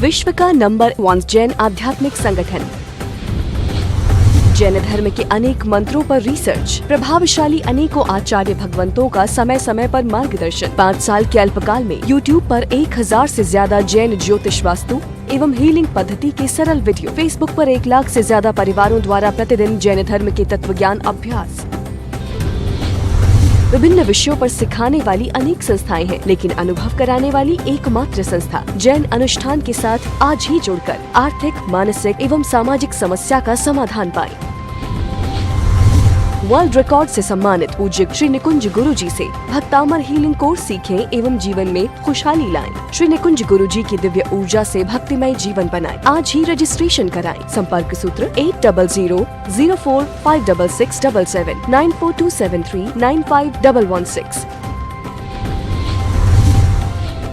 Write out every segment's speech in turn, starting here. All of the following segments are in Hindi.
विश्व का नंबर 1 जैन आध्यात्मिक संगठन। जैन धर्म के अनेक मंत्रों पर रिसर्च, प्रभावशाली अनेकों आचार्य भगवंतों का समय समय पर मार्गदर्शन। 5 साल के अल्पकाल में YouTube पर 1000 से ज्यादा जैन ज्योतिष वास्तु एवं हीलिंग पद्धति के सरल वीडियो। Facebook पर 1 लाख से ज्यादा परिवारों द्वारा प्रतिदिन जैन धर्म के तत्वज्ञान अभ्यास। विभिन्न विषयों पर सिखाने वाली अनेक संस्थाएं हैं, लेकिन अनुभव कराने वाली एकमात्र संस्था जैन अनुष्ठान के साथ आज ही जुड़कर आर्थिक, मानसिक एवं सामाजिक समस्या का समाधान पाएं। वर्ल्ड रिकॉर्ड से सम्मानित पूज्य श्री निकुंज गुरुजी से भक्तामर हीलिंग कोर्स सीखें एवं जीवन में खुशहाली लाएं। श्री निकुंज गुरुजी की दिव्य ऊर्जा से भक्तिमय जीवन बनाएं। आज ही रजिस्ट्रेशन कराएं। संपर्क सूत्र 8004566677 9427395116।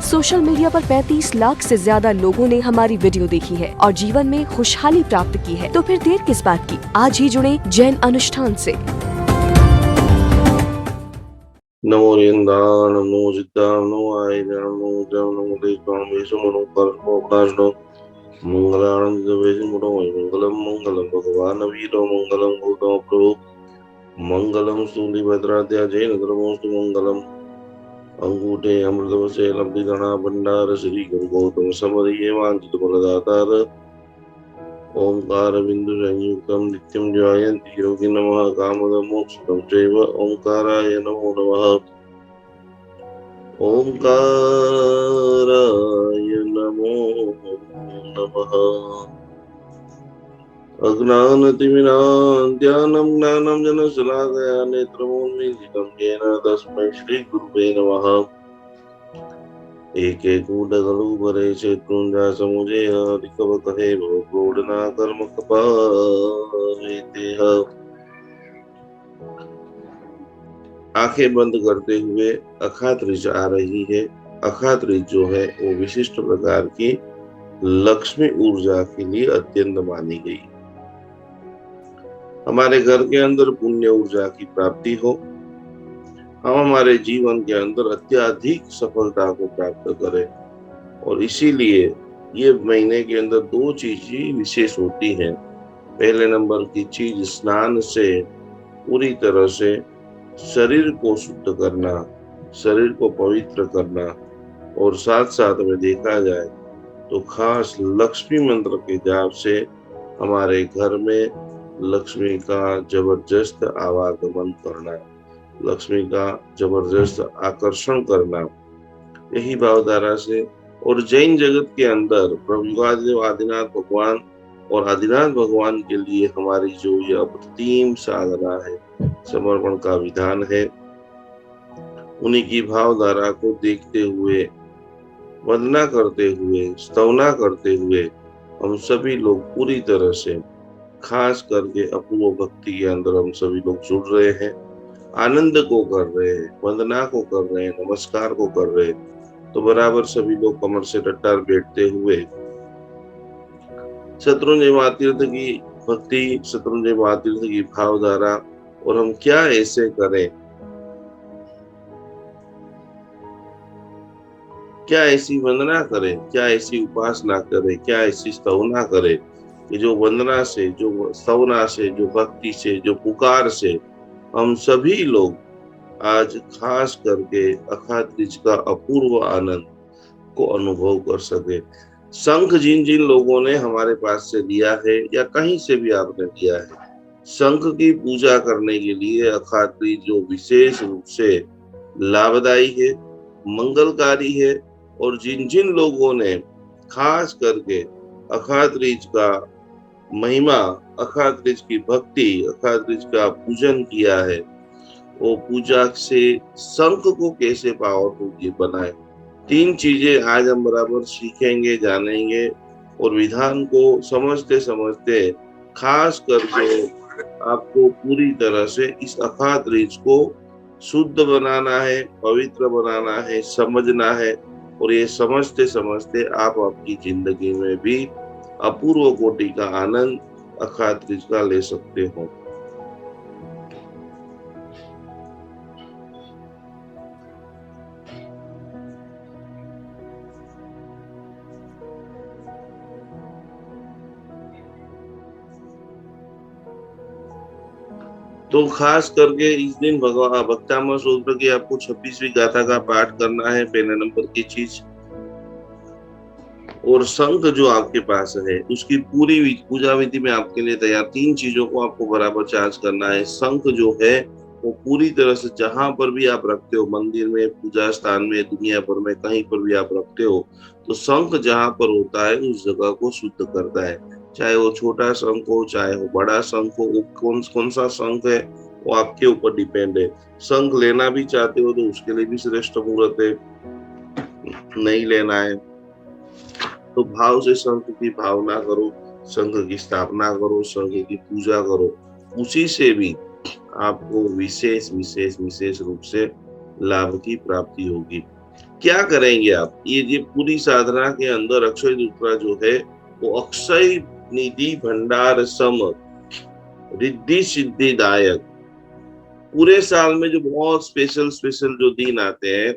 सोशल मीडिया पर 35 लाख से ज्यादा लोगों ने हमारी वीडियो देखी है और जीवन में खुशहाली प्राप्त की है, तो फिर देर किस बात की? आज ही जुड़े जैन अनुष्ठान से। नमो रिंदा नमो जिद्दा नमो आयदा नमो जम नमो देवां वेशो नमो कर्मो कारणो मंगलानंद वेशो नमो मंगलम मंगलम भगवान वीरो मंगलम गौतम प्रभु मंगलम सूलिभद्राद्या जैन धर्मोस्तु मंगलम अंगूठे अमृतवसे लब्धिगणा भंडार श्री गुरु गौतम समरिये वांछित फलदातार ओंकार बिंदु संयुक्तम नित्यं ध्यायन्ति योगिनः नमः कामदं मोक्षदं चैव ओंकाराय नमो नमः ओंकाराय नमो नमः। अज्ञानतिमिरान्ध्यानं ज्ञानं जनशलाकया नेत्रमोन्मीलितं येन तस्मै श्रीगुरुवे नमः। एकेकूटगलु भरे चेतुंजा समुजे हरिकवकहे भवक्रोडना कर्म कपालेतेह। आंखें बंद करते हुए अखात ऋच आ रही है। अखात ऋच जो है वो विशिष्ट प्रकार की लक्ष्मी ऊर्जा के लिए अत्यंत मानी गई। हमारे घर के अंदर पुण्य ऊर्जा की प्राप्ति हो, हम हमारे जीवन के अंदर अत्यधिक सफलता को प्राप्त करें, और इसीलिए ये महीने के अंदर 2 चीजें विशेष होती हैं। पहले नंबर की चीज स्नान से पूरी तरह से शरीर को शुद्ध करना, शरीर को पवित्र करना, और साथ साथ में देखा जाए तो खास लक्ष्मी मंत्र के जाप से हमारे घर में लक्ष्मी का जबरदस्त आवागमन करना, लक्ष्मी का जबरदस्त आकर्षण करना, यही भावधारा से। और जैन जगत के अंदर प्रभु आदिनाथ भगवान और आदिनाथ भगवान के लिए हमारी जो यह अप्रतिम साधना है, समर्पण का विधान है, उन्हीं की भावधारा को देखते हुए, वंदना करते हुए, स्तवना करते हुए हम सभी लोग पूरी तरह से, खास करके अपूर्व भक्ति के अंदर हम सभी लोग जुड़ रहे हैं, आनंद को कर रहे हैं, वंदना को कर रहे हैं, नमस्कार को कर रहे हैं। तो बराबर सभी लोग कमर से रट्टार बैठते हुए शत्रुंजय महातीर्थ की भक्ति, शत्रुंजय महातीर्थ की भावधारा, और हम क्या ऐसे करें, क्या ऐसी वंदना करें, क्या ऐसी उपासना करें, क्या ऐसी स्तवना करें कि जो वंदना से, जो स्तवना से, जो भक्ति से, जो पुकार से हम सभी लोग आज खास करके अखात ऋच का अपूर्व आनंद को अनुभव कर सके। शंख जिन जिन लोगों ने हमारे पास से लिया है या कहीं से भी आपने लिया है, शंख की पूजा करने के लिए अखात ऋच जो विशेष रूप से लाभदायी है, मंगलकारी है, और जिन जिन लोगों ने खास करके अखात ऋच का महिमा, अखात ऋच की भक्ति, अखात ऋच का पूजन किया है, वो पूजा से शंख को कैसे पावरफुल बनाए, 3 चीजें आज हम बराबर सीखेंगे, जानेंगे, और विधान को समझते समझते खास करके आपको पूरी तरह से इस अखात ऋच को शुद्ध बनाना है, पवित्र बनाना है, समझना है, और ये समझते समझते आप आपकी जिंदगी में भी अपूर्व कोटि का आनंद अखात ऋच का ले सकते हो। तो खास करके इस दिन भगवान भक्तामृत स्तोत्र की आपको 26वीं गाथा का पाठ करना है, पहले नंबर की चीज। और शंख जो आपके पास है उसकी पूरी पूजा विधि में आपके लिए तैयार। 3 चीजों को आपको बराबर चार्ज करना है। शंख जो है वो पूरी तरह से जहां पर भी आप रखते हो, मंदिर में, पूजा स्थान में, दुनिया भर में कहीं पर भी आप रखते हो, तो शंख जहां पर होता है उस जगह को शुद्ध करता है। चाहे वो छोटा शंख हो, चाहे वो बड़ा शंख हो, वो कौन सा शंख है वो आपके ऊपर डिपेंड है। शंख लेना भी चाहते हो तो उसके लिए भी श्रेष्ठ मुहूर्त है, नहीं लेना है तो भाव से शंख की भावना करो, शंख की स्थापना करो, शंख की पूजा करो। उसी से भी आपको विशेष विशेष विशेष रूप से लाभ की प्राप्ति होगी। क्या करेंगे आप? ये पूरी साधना के अंदर अक्षय दूसरा जो है वो अक्षय निधि भंडार सम रिद्धि सिद्धिदायक, पूरे साल में जो बहुत स्पेशल स्पेशल जो दिन आते हैं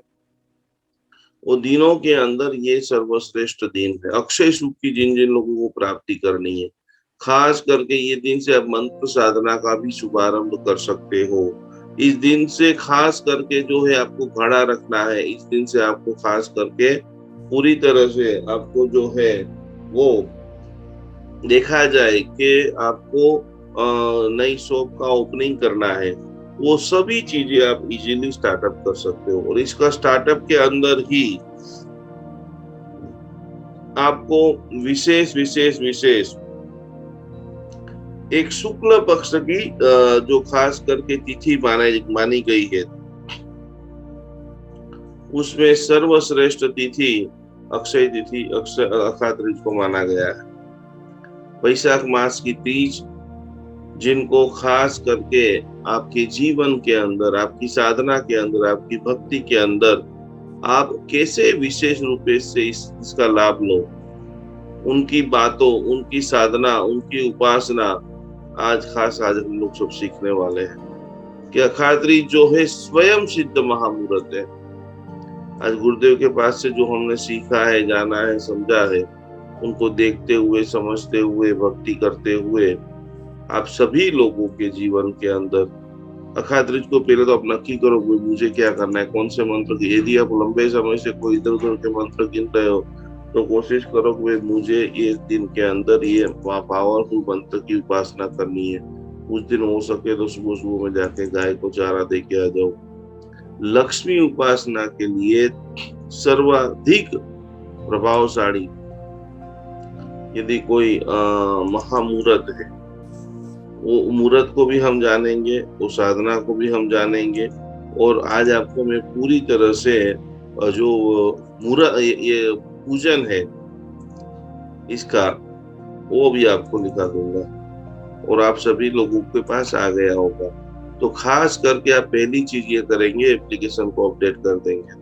वो दिनों के अंदर ये सर्वश्रेष्ठ दिन है। अक्षय सुख की जिन जिन लोगों को प्राप्ति करनी है, खास करके ये दिन से आप मंत्र साधना का भी शुभारंभ कर सकते हो। इस दिन से खास करके जो है आपको खड़ा रखना है। इस दिन से आपको खास करके पूरी तरह से आपको जो है वो देखा जाए कि आपको नई शॉप का ओपनिंग करना है, वो सभी चीजें आप इजीली स्टार्टअप कर सकते हो। और इसका स्टार्टअप के अंदर ही आपको विशेष विशेष विशेष एक शुक्ल पक्ष की जो खास करके तिथि मानी गई है, उसमें सर्वश्रेष्ठ तिथि अक्षय तिथि, अक्षय तीज को माना गया है। वैशाख मास की तीज, जिनको खास करके आपके जीवन के अंदर, आपकी साधना के अंदर, आपकी भक्ति के अंदर आप कैसे विशेष रूप से इसका लाभ लो, उनकी बातों, उनकी साधना, उनकी उपासना आज हम लोग सब सीखने वाले हैं कि अक्षय तीज जो है स्वयं सिद्ध महामुहूर्त है। आज गुरुदेव के पास से जो हमने सीखा है, जाना है, समझा है, उनको देखते हुए, समझते हुए, भक्ति करते हुए आप सभी लोगों के जीवन के अंदर अक्षय तीज को पहले तो आप नक्की करो मुझे क्या करना है, कौन से मंत्र की। यदि आप लंबे समय से कोई इधर उधर के मंत्र गिन रहे हो तो कोशिश करो कि मुझे इस दिन के अंदर ये पावरफुल मंत्र की उपासना करनी है। उस दिन हो सके तो सुबह सुबह में जाके गाय को चारा दे के आ जाओ। लक्ष्मी उपासना के लिए सर्वाधिक प्रभावशाली यदि कोई महामुहूर्त है, वो मुहूर्त को भी हम जानेंगे, वो साधना को भी हम जानेंगे। और आज आपको मैं पूरी तरह से जो मुहूर्त ये पूजन है इसका वो भी आपको लिखा दूंगा और आप सभी लोगों के पास आ गया होगा। तो खास करके आप पहली चीज ये करेंगे, एप्लीकेशन को अपडेट कर देंगे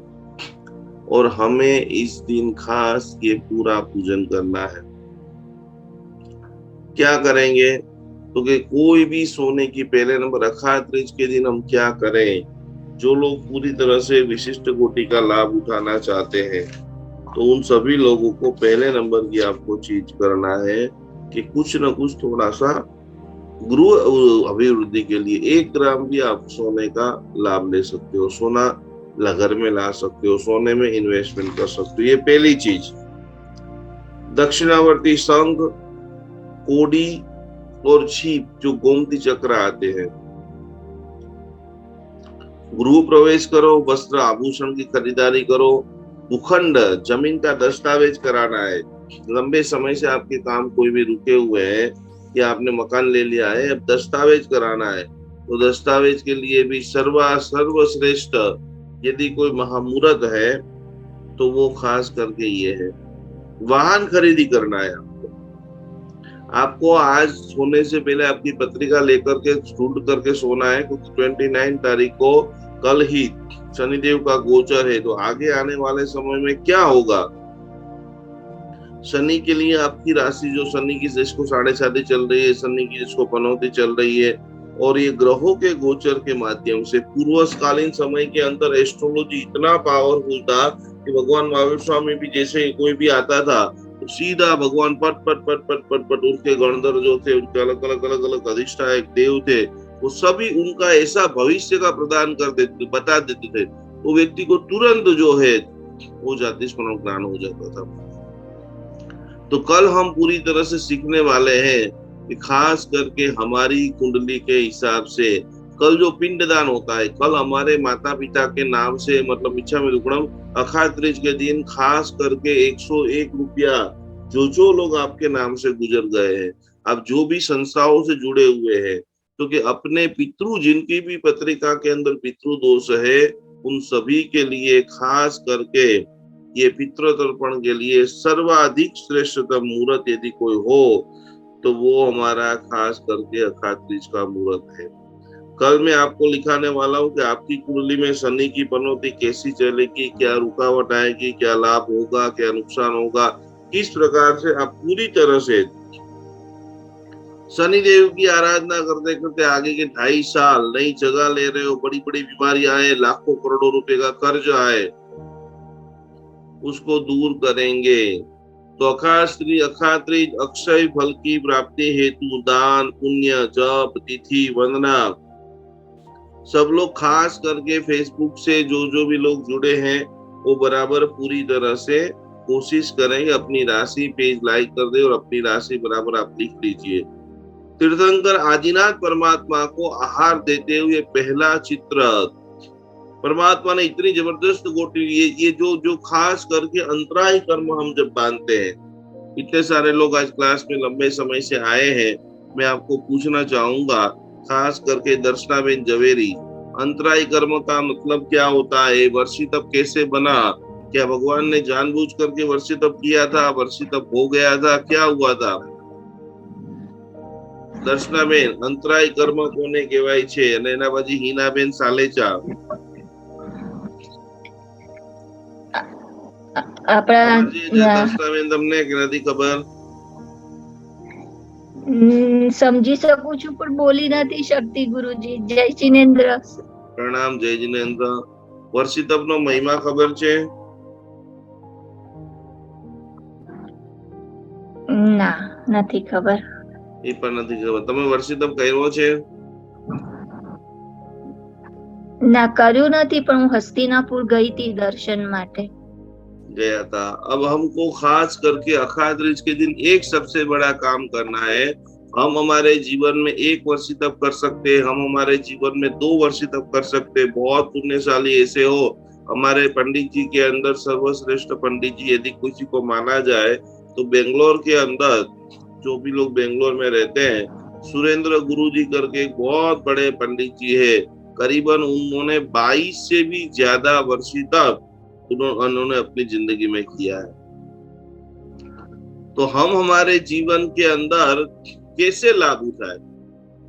और हमें इस दिन खास ये पूरा पूजन करना है। क्या करेंगे? तो कि कोई भी सोने की पहले नंबर अक्षय तीज के दिन हम क्या करें? जो लोग पूरी तरह से विशिष्ट कोटि का लाभ उठाना चाहते हैं तो उन सभी लोगों को पहले नंबर की आपको चीज करना है कि कुछ न कुछ थोड़ा सा गृह अभिवृद्धि के लिए 1 ग्राम भी आप सोने का लाभ ले सकते हो, सोना घर में ला सकते हो, सोने में इन्वेस्टमेंट कर सकते हो। ये पहली चीज। दक्षिणावर्ती शंख, कोडी और छीप जो गोमती चक्र आते हैं, गृह प्रवेश करो, वस्त्र आभूषण की खरीदारी करो, भूखंड जमीन का दस्तावेज कराना है। लंबे समय से आपके काम कोई भी रुके हुए हैं या आपने मकान ले लिया है, अब दस्तावेज कराना है तो दस्तावेज के लिए भी सर्वश्रेष्ठ यदि कोई महामुहूर्त है तो वो खास करके ये है। वाहन खरीदी करना है आपको आज सोने से पहले आपकी पत्रिका लेकर के ढूंढ करके सोना है, क्योंकि 29 तारीख को कल ही शनिदेव का गोचर है। तो आगे आने वाले समय में क्या होगा, शनि के लिए आपकी राशि जो शनि की जिसको 7.5 चल रही है, शनि की जिसको पनौती चल रही है, और ये ग्रहों के गोचर के माध्यम से पूर्वकालीन समय के अंदर एस्ट्रोलॉजी इतना पावरफुल था कि भगवान महावीर स्वामी भी जैसे कोई भी आता था तो सीधा भगवान पट पट पट पट पट पट उनके गणधर जो थे, उनके अलग अलग अधिष्ठायक देव थे, वो सभी उनका ऐसा भविष्य का प्रदान कर देते, बता देते थे, वो व्यक्ति को तुरंत जो है वो जाति स्मरण ज्ञान हो जाता था। तो कल हम पूरी तरह से सीखने वाले हैं कि खास करके हमारी कुंडली के हिसाब से कल जो पिंडदान होता है, कल हमारे माता पिता के नाम से, मतलब इच्छा में दुक्कड़म अखाड़ तीज के दिन खास करके 101 रुपया जो लोग आपके नाम से गुजर गए हैं, आप जो भी संस्थाओं से जुड़े हुए हैं, क्योंकि अपने पितृ जिनकी भी पत्रिका के अंदर पितृ दोष है, उन सभी के लिए खास करके ये पितृ तर्पण के लिए सर्वाधिक श्रेष्ठतम मुहूर्त यदि कोई हो तो वो हमारा खास करके अखाड़ तीज का मुहूर्त है। कल मैं आपको लिखाने वाला हूँ कि आपकी कुंडली में शनि की पनौती कैसी चलेगी, क्या रुकावट आएगी, क्या लाभ होगा, क्या नुकसान होगा, किस प्रकार से आप पूरी तरह से शनि देव की आराधना करते करते आगे के 2.5 साल नई जगह ले रहे हो, बड़ी बड़ी बीमारियां आए, लाखों करोड़ों रुपए का कर्ज आए, उसको दूर करेंगे। तो अखाड़ तीज अक्षय फल की प्राप्ति हेतु दान, पुण्य, जप, तिथि, वंदना, सब लोग खास करके फेसबुक से जो भी लोग जुड़े हैं वो बराबर पूरी तरह से कोशिश करेंगे, अपनी राशि पेज लाइक कर दे और अपनी राशि बराबर आप लिख लीजिए। तीर्थंकर आदिनाथ परमात्मा को आहार देते हुए पहला चित्र, परमात्मा ने इतनी जबरदस्त गोटी, ये जो खास करके अंतराय कर्म हम जब बांधते हैं, इतने सारे लोग आज क्लास में लंबे समय से आए हैं, मैं आपको पूछना चाहूंगा खास करके दर्शनाबेन जवेरी, अंतराय कर्म का मतलब क्या होता है, वर्षी तप कैसे बना, क्या भगवान ने जानबूझ करके वर्षी तप किया था, वर्षी तप हो गया था, क्या हुआ था? દર્શનાબેન અંતરાય કર્મ કોને કહેવાય છે અને એના પછી હિનાબેન સાલેચા દર્શનાબેન તમને કે નથી ખબર? સમજી શકું છું પણ બોલી નથી શકતી ગુરુજી. જય જિનેન્દ્ર. પ્રણામ જય જિનેન્દ્ર. વર્ષી તપનો મહિમા ખબર છે? ના, નથી ખબર. એ પણ નથી ખબર. તમે વર્ષી તપ કર્યો છે? ના, કર્યું નથી પણ હું હસ્તિનાપુર ગઈ હતી દર્શન માટે. गया था। अब हमको खास करके अखाड़ तीज के दिन एक सबसे बड़ा काम करना है। हम हमारे जीवन में 1 वर्षी तप कर सकते हैं, हम हमारे जीवन में 2 वर्षी तप कर सकते हैं। बहुत पुण्यशाली ऐसे हो, हमारे पंडित जी के अंदर सर्वश्रेष्ठ पंडित जी यदि किसी को माना जाए तो बेंगलोर के अंदर जो भी लोग बेंगलोर में रहते हैं, सुरेंद्र गुरु जी करके एक बहुत बड़े पंडित जी है, करीबन उन्होंने 22 से भी ज्यादा वर्षी तप उन्होंने अपनी जिंदगी में किया है। तो हम हमारे जीवन के अंदर कैसे लाभ उठाए?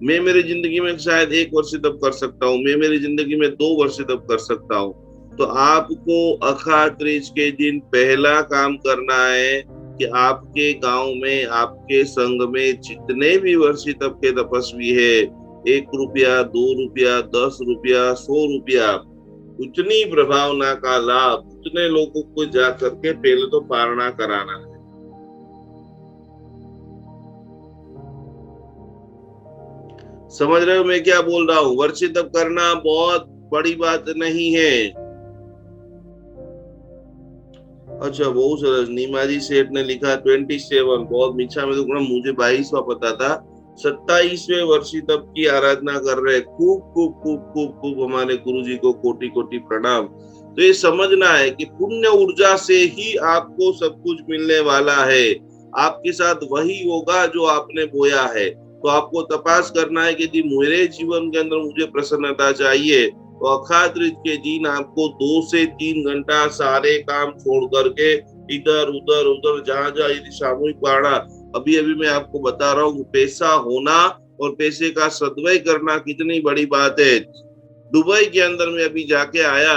मैं मेरी जिंदगी में शायद 1 वर्ष तप कर सकता हूँ, मैं मेरी जिंदगी में 2 वर्ष तप कर सकता हूँ। तो आपको अखाड़ तीज के दिन पहला काम करना है कि आपके गांव में, आपके संघ में जितने भी वर्षी तप के तपस्वी है, 1 रुपया, 2 रुपया, 10 रुपया, 100 रुपया, उतनी प्रभावना का लाभ उतने लोगों को जा करके पहले तो पारणा कराना है। समझ रहे हो मैं क्या बोल रहा हूँ? वर्षी तप करना बहुत बड़ी बात नहीं है। अच्छा, बहुत सरस। नीमाजी सेठ ने लिखा 27, बहुत मीठा में तो मुझे 22वां पता था। 27वें वर्षी तप की आराधना कर रहे। खूब खूब खूब खूब खूब हमारे गुरुजी को कोटि कोटि प्रणाम। तो ये समझना है कि पुण्य ऊर्जा से ही आपको सब कुछ मिलने वाला है। आपके साथ वही होगा जो आपने बोया है। तो आपको तपास करना है कि मेरे जीवन के अंदर मुझे प्रसन्नता चाहिए, तो अखाड़ तीज के दिन आपको 2 से 3 घंटा सारे काम छोड़ करके इधर उधर उधर जहां यदि सामूहिक पारणा, अभी मैं आपको बता रहा हूँ, पैसा होना और पैसे का सदुपयोग करना कितनी बड़ी बात है। दुबई के अंदर मैं अभी जाके आया,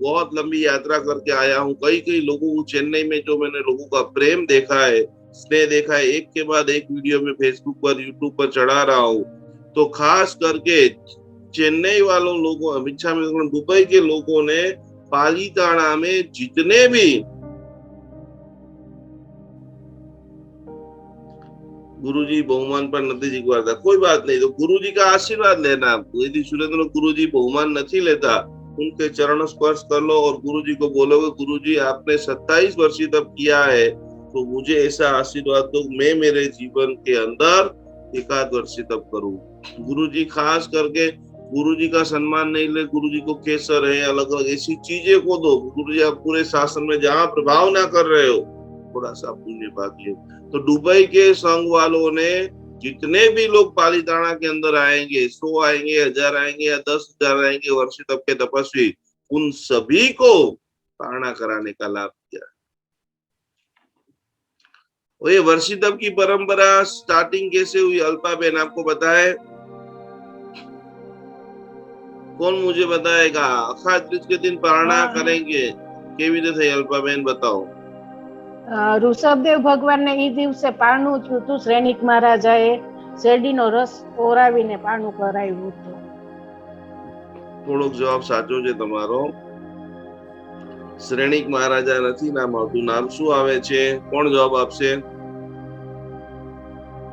बहुत लंबी यात्रा करके आया हूँ। कई लोगों को चेन्नई में जो मैंने लोगों का प्रेम देखा है, स्नेह देखा है, एक के बाद एक वीडियो में फेसबुक पर, यूट्यूब पर चढ़ा रहा हूँ। तो खास करके चेन्नई वालों लोगों, इच्छा में दुबई के लोगों ने पालीताना में जितने भी गुरुजी बहुमान पर નથી જીતવાતા, कोई बात नहीं, तो गुरुजी का आशीर्वाद लेना। यदि सुरेंद्र गुरुजी बहुमान नहीं लेता, उनके चरण स्पर्श कर लो और गुरुजी को बोलोगे, गुरुजी आपने 27 वर्ष तब किया है, तो मुझे ऐसा आशीर्वाद दो, मैं मेरे जीवन के अंदर एकाध वर्ष तब करूं। गुरुजी खास करके गुरुजी का सम्मान नहीं ले, गुरुजी को केसर है, अलग अलग ऐसी चीजें को दो। गुरुजी आप पूरे शासन में जहां प्रभाव ना कर रहे हो, थोड़ा सा पुण्य बाकी है। तो दुबई के संघ वालों ने जितने भी लोग पालीताना के अंदर आएंगे, 100 आएंगे, 1000 आएंगे या 10,000 आएंगे वर्षी तब के तपस्वी, उन सभी को तारणा कराने का लाभ दिया। और ये वर्षी तप की परंपरा स्टार्टिंग कैसे हुई, अल्पाबेन आपको पता है? कौन मुझे बताएगा? अखाड़ तीज के दिन पारणा करेंगे, केवी રીતે થઈ अल्पाबेन बताओ। ऋषभदेव भगवान ने ई दिवसे पारणું થયું હતું। શ્રેણિક મહારાજાએ શેરડીનો રસ ઓરાવીને પારણું કરાવ્યું હતું। થોડોક જવાબ સાચો છે તમારો। શ્રેણિક મહારાજા નથી નામ આવતું, નામ શું આવે છે? કોણ જવાબ આપશે?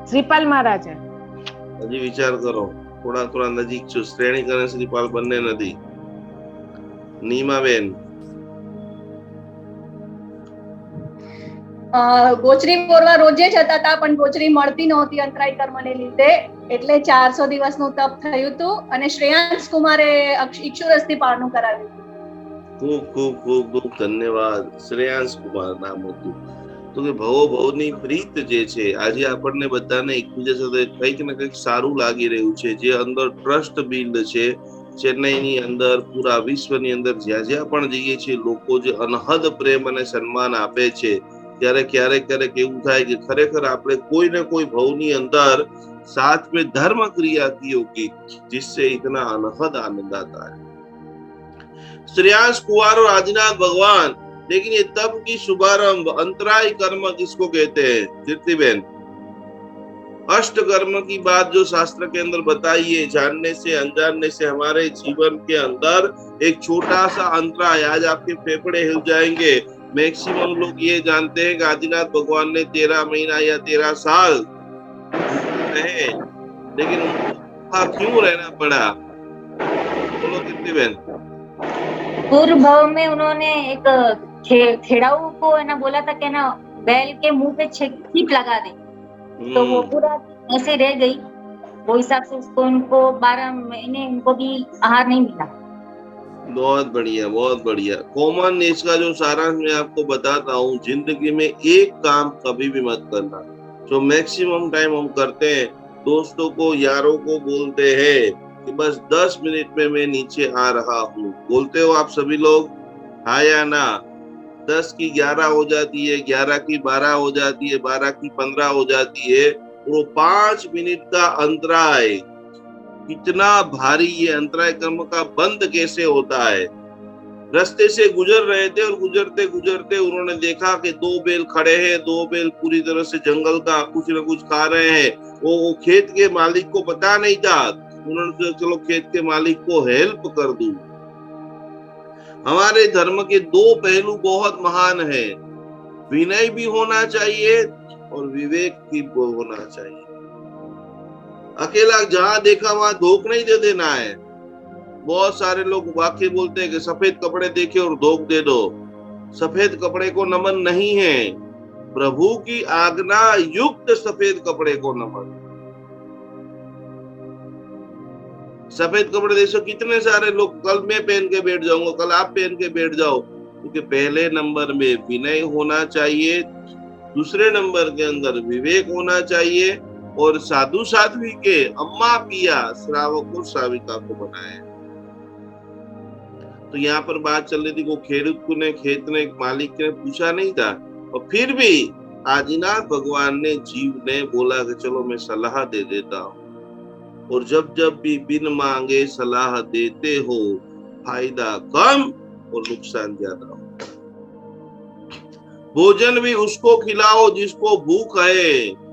શ્રીપાલ મહારાજા। હજી વિચાર કરો, થોડા થોડા નજીક છો। શ્રેણિક અને શ્રીપાલ બંને નથી। નીમાબેન? ગોચરી બોરવા રોજે જતા હતા, પણ ગોચરી મળતી નહોતી અંતરાય કર્મને લીધે, એટલે 400 દિવસનું તપ થયું હતું અને શ્રેયાંશ કુમારે ઇક્ષુરસથી પારણું કરાવ્યું હતું। ખૂબ ખૂબ ખૂબ ખૂબ ધન્યવાદ। શ્રેયાંશ કુમાર નામ હતું। તો કે ભવો ભવની પ્રીત જે છે, આજે આપણને બધાને એકબીજા સાથે કંઈક ને કંઈક સારું લાગી રહ્યું છે, જે અંદર ટ્રસ્ટ બિલ્ડ છે ચેન્નઈની અંદર, પૂરા વિશ્વની અંદર જ્યાં જ્યાં પણ જઈએ છીએ, લોકો જે અનહદ પ્રેમ અને સન્માન આપે છે, ત્યારે ક્યારેક ક્યારેક એવું થાય કે ખરેખર આપણે કોઈ ને કોઈ ભવની અંદર साथ में धर्म क्रिया की होगी, जिससे इतना अनहद आनंद आता है। श्रेयांश कुमार और आदिनाथ भगवान, लेकिन ये तप की शुभारंभ अंतराय कर्म किसको कहते हैं कीर्तिबेन? अष्ट कर्म की बात जो शास्त्र के अंदर बताई है, जानने से अनजानने से हमारे जीवन के अंदर एक छोटा सा अंतराय, आज आपके फेफड़े हिल जाएंगे। मैक्सिमम लोग ये जानते हैं कि आदिनाथ भगवान ने 13 महीना या 13 साल रहे, लेकिन उनको क्यों रहना पड़ा? बोलो कीर्तिबेन। पूर्व भाव में उन्होंने एक खेड़ाऊ को है ना बोला था कि ना बैल के मुंह पे छिप लगा दे, तो वो पूरा ऐसे रह गई। वो हिसाब से उसको उनको 12 महीने उनको भी आहार नहीं मिला। बहुत बढ़िया, बहुत बढ़िया। कॉमन नेच का जो सारांश मैं आपको बताता हूँ, जिंदगी में एक काम कभी भी मत करना जो मैक्सिमम टाइम हम करते हैं, दोस्तों को यारों को बोलते हैं कि बस 10 मिनट में मैं नीचे आ रहा हूँ। बोलते हो आप सभी लोग, हाँ या ना? 10 की 11 हो जाती है, 11 की 12 हो जाती है, 12 की 15 हो जाती है। वो 5 मिनट का अंतराय, कितना भारी ये अंतराय कर्म का बंद कैसे होता है। रास्ते से गुजर रहे थे और गुजरते गुजरते उन्होंने देखा कि 2 बैल खड़े हैं, 2 बैल पूरी तरह से जंगल का कुछ न कुछ खा रहे हैं। वो खेत के मालिक को पता नहीं था, उन्होंने सोचा चलो खेत के मालिक को हेल्प कर दूं। हमारे धर्म के 2 पहलू बहुत महान है, विनय भी होना चाहिए और विवेक भी होना चाहिए। अकेला जहां देखा वहां धोख नहीं दे देना है। बहुत सारे लोग वाक्य बोलते हैं कि सफेद कपड़े देखे और धोख दे दो। सफेद कपड़े को नमन नहीं है, प्रभु की आज्ञा युक्त सफेद कपड़े को नमन। सफेद कपड़े देखो कितने सारे लोग, कल मैं पहन के बैठ जाऊंगा, कल आप पहन के बैठ जाओ, क्योंकि पहले नंबर में विनय होना चाहिए, दूसरे नंबर के अंदर विवेक होना चाहिए, और साधु साध्वी के अम्मा पिया श्रावक और श्राविका को बनाए। तो यहाँ पर बात चल रही थी, वो खेडूत ने खेत ने मालिक ने पूछा नहीं था, और फिर भी आदिनाथ भगवान ने जीव ने बोला कि चलो मैं सलाह दे देता हूँ। और जब जब भी बिन मांगे सलाह देते हो, फायदा कम और नुकसान ज्यादा हो। भोजन भी उसको खिलाओ जिसको भूख है,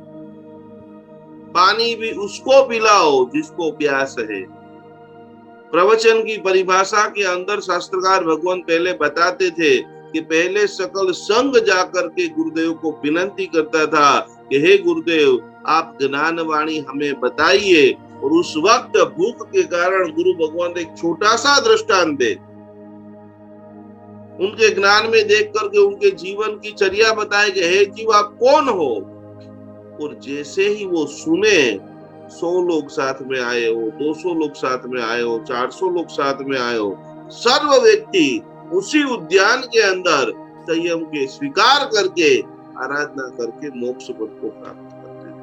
पानी भी उसको पिलाओ जिसको प्यास है। प्रवचन की परिभाषा के अंदर शास्त्रकार भगवान पहले बताते थे कि पहले सकल संग जाकर के गुरुदेव को विनती करता था कि हे गुरुदेव, आप ज्ञान वाणी हमें बताइए। और उस वक्त भूख के कारण गुरु भगवान एक छोटा सा दृष्टांत दे, उनके ज्ञान में देख करके उनके जीवन की चर्या बताए कि हे जीव, आप कौन हो। और जैसे ही वो सुने, 100 लोग साथ में आए हो, 200 लोग साथ में आए हो, 400 लोग साथ में आए हो, सर्व व्यक्ति उसी उद्यान के अंदर संयम के स्वीकार करके आराधना करके मोक्ष पद को प्राप्त करते हैं।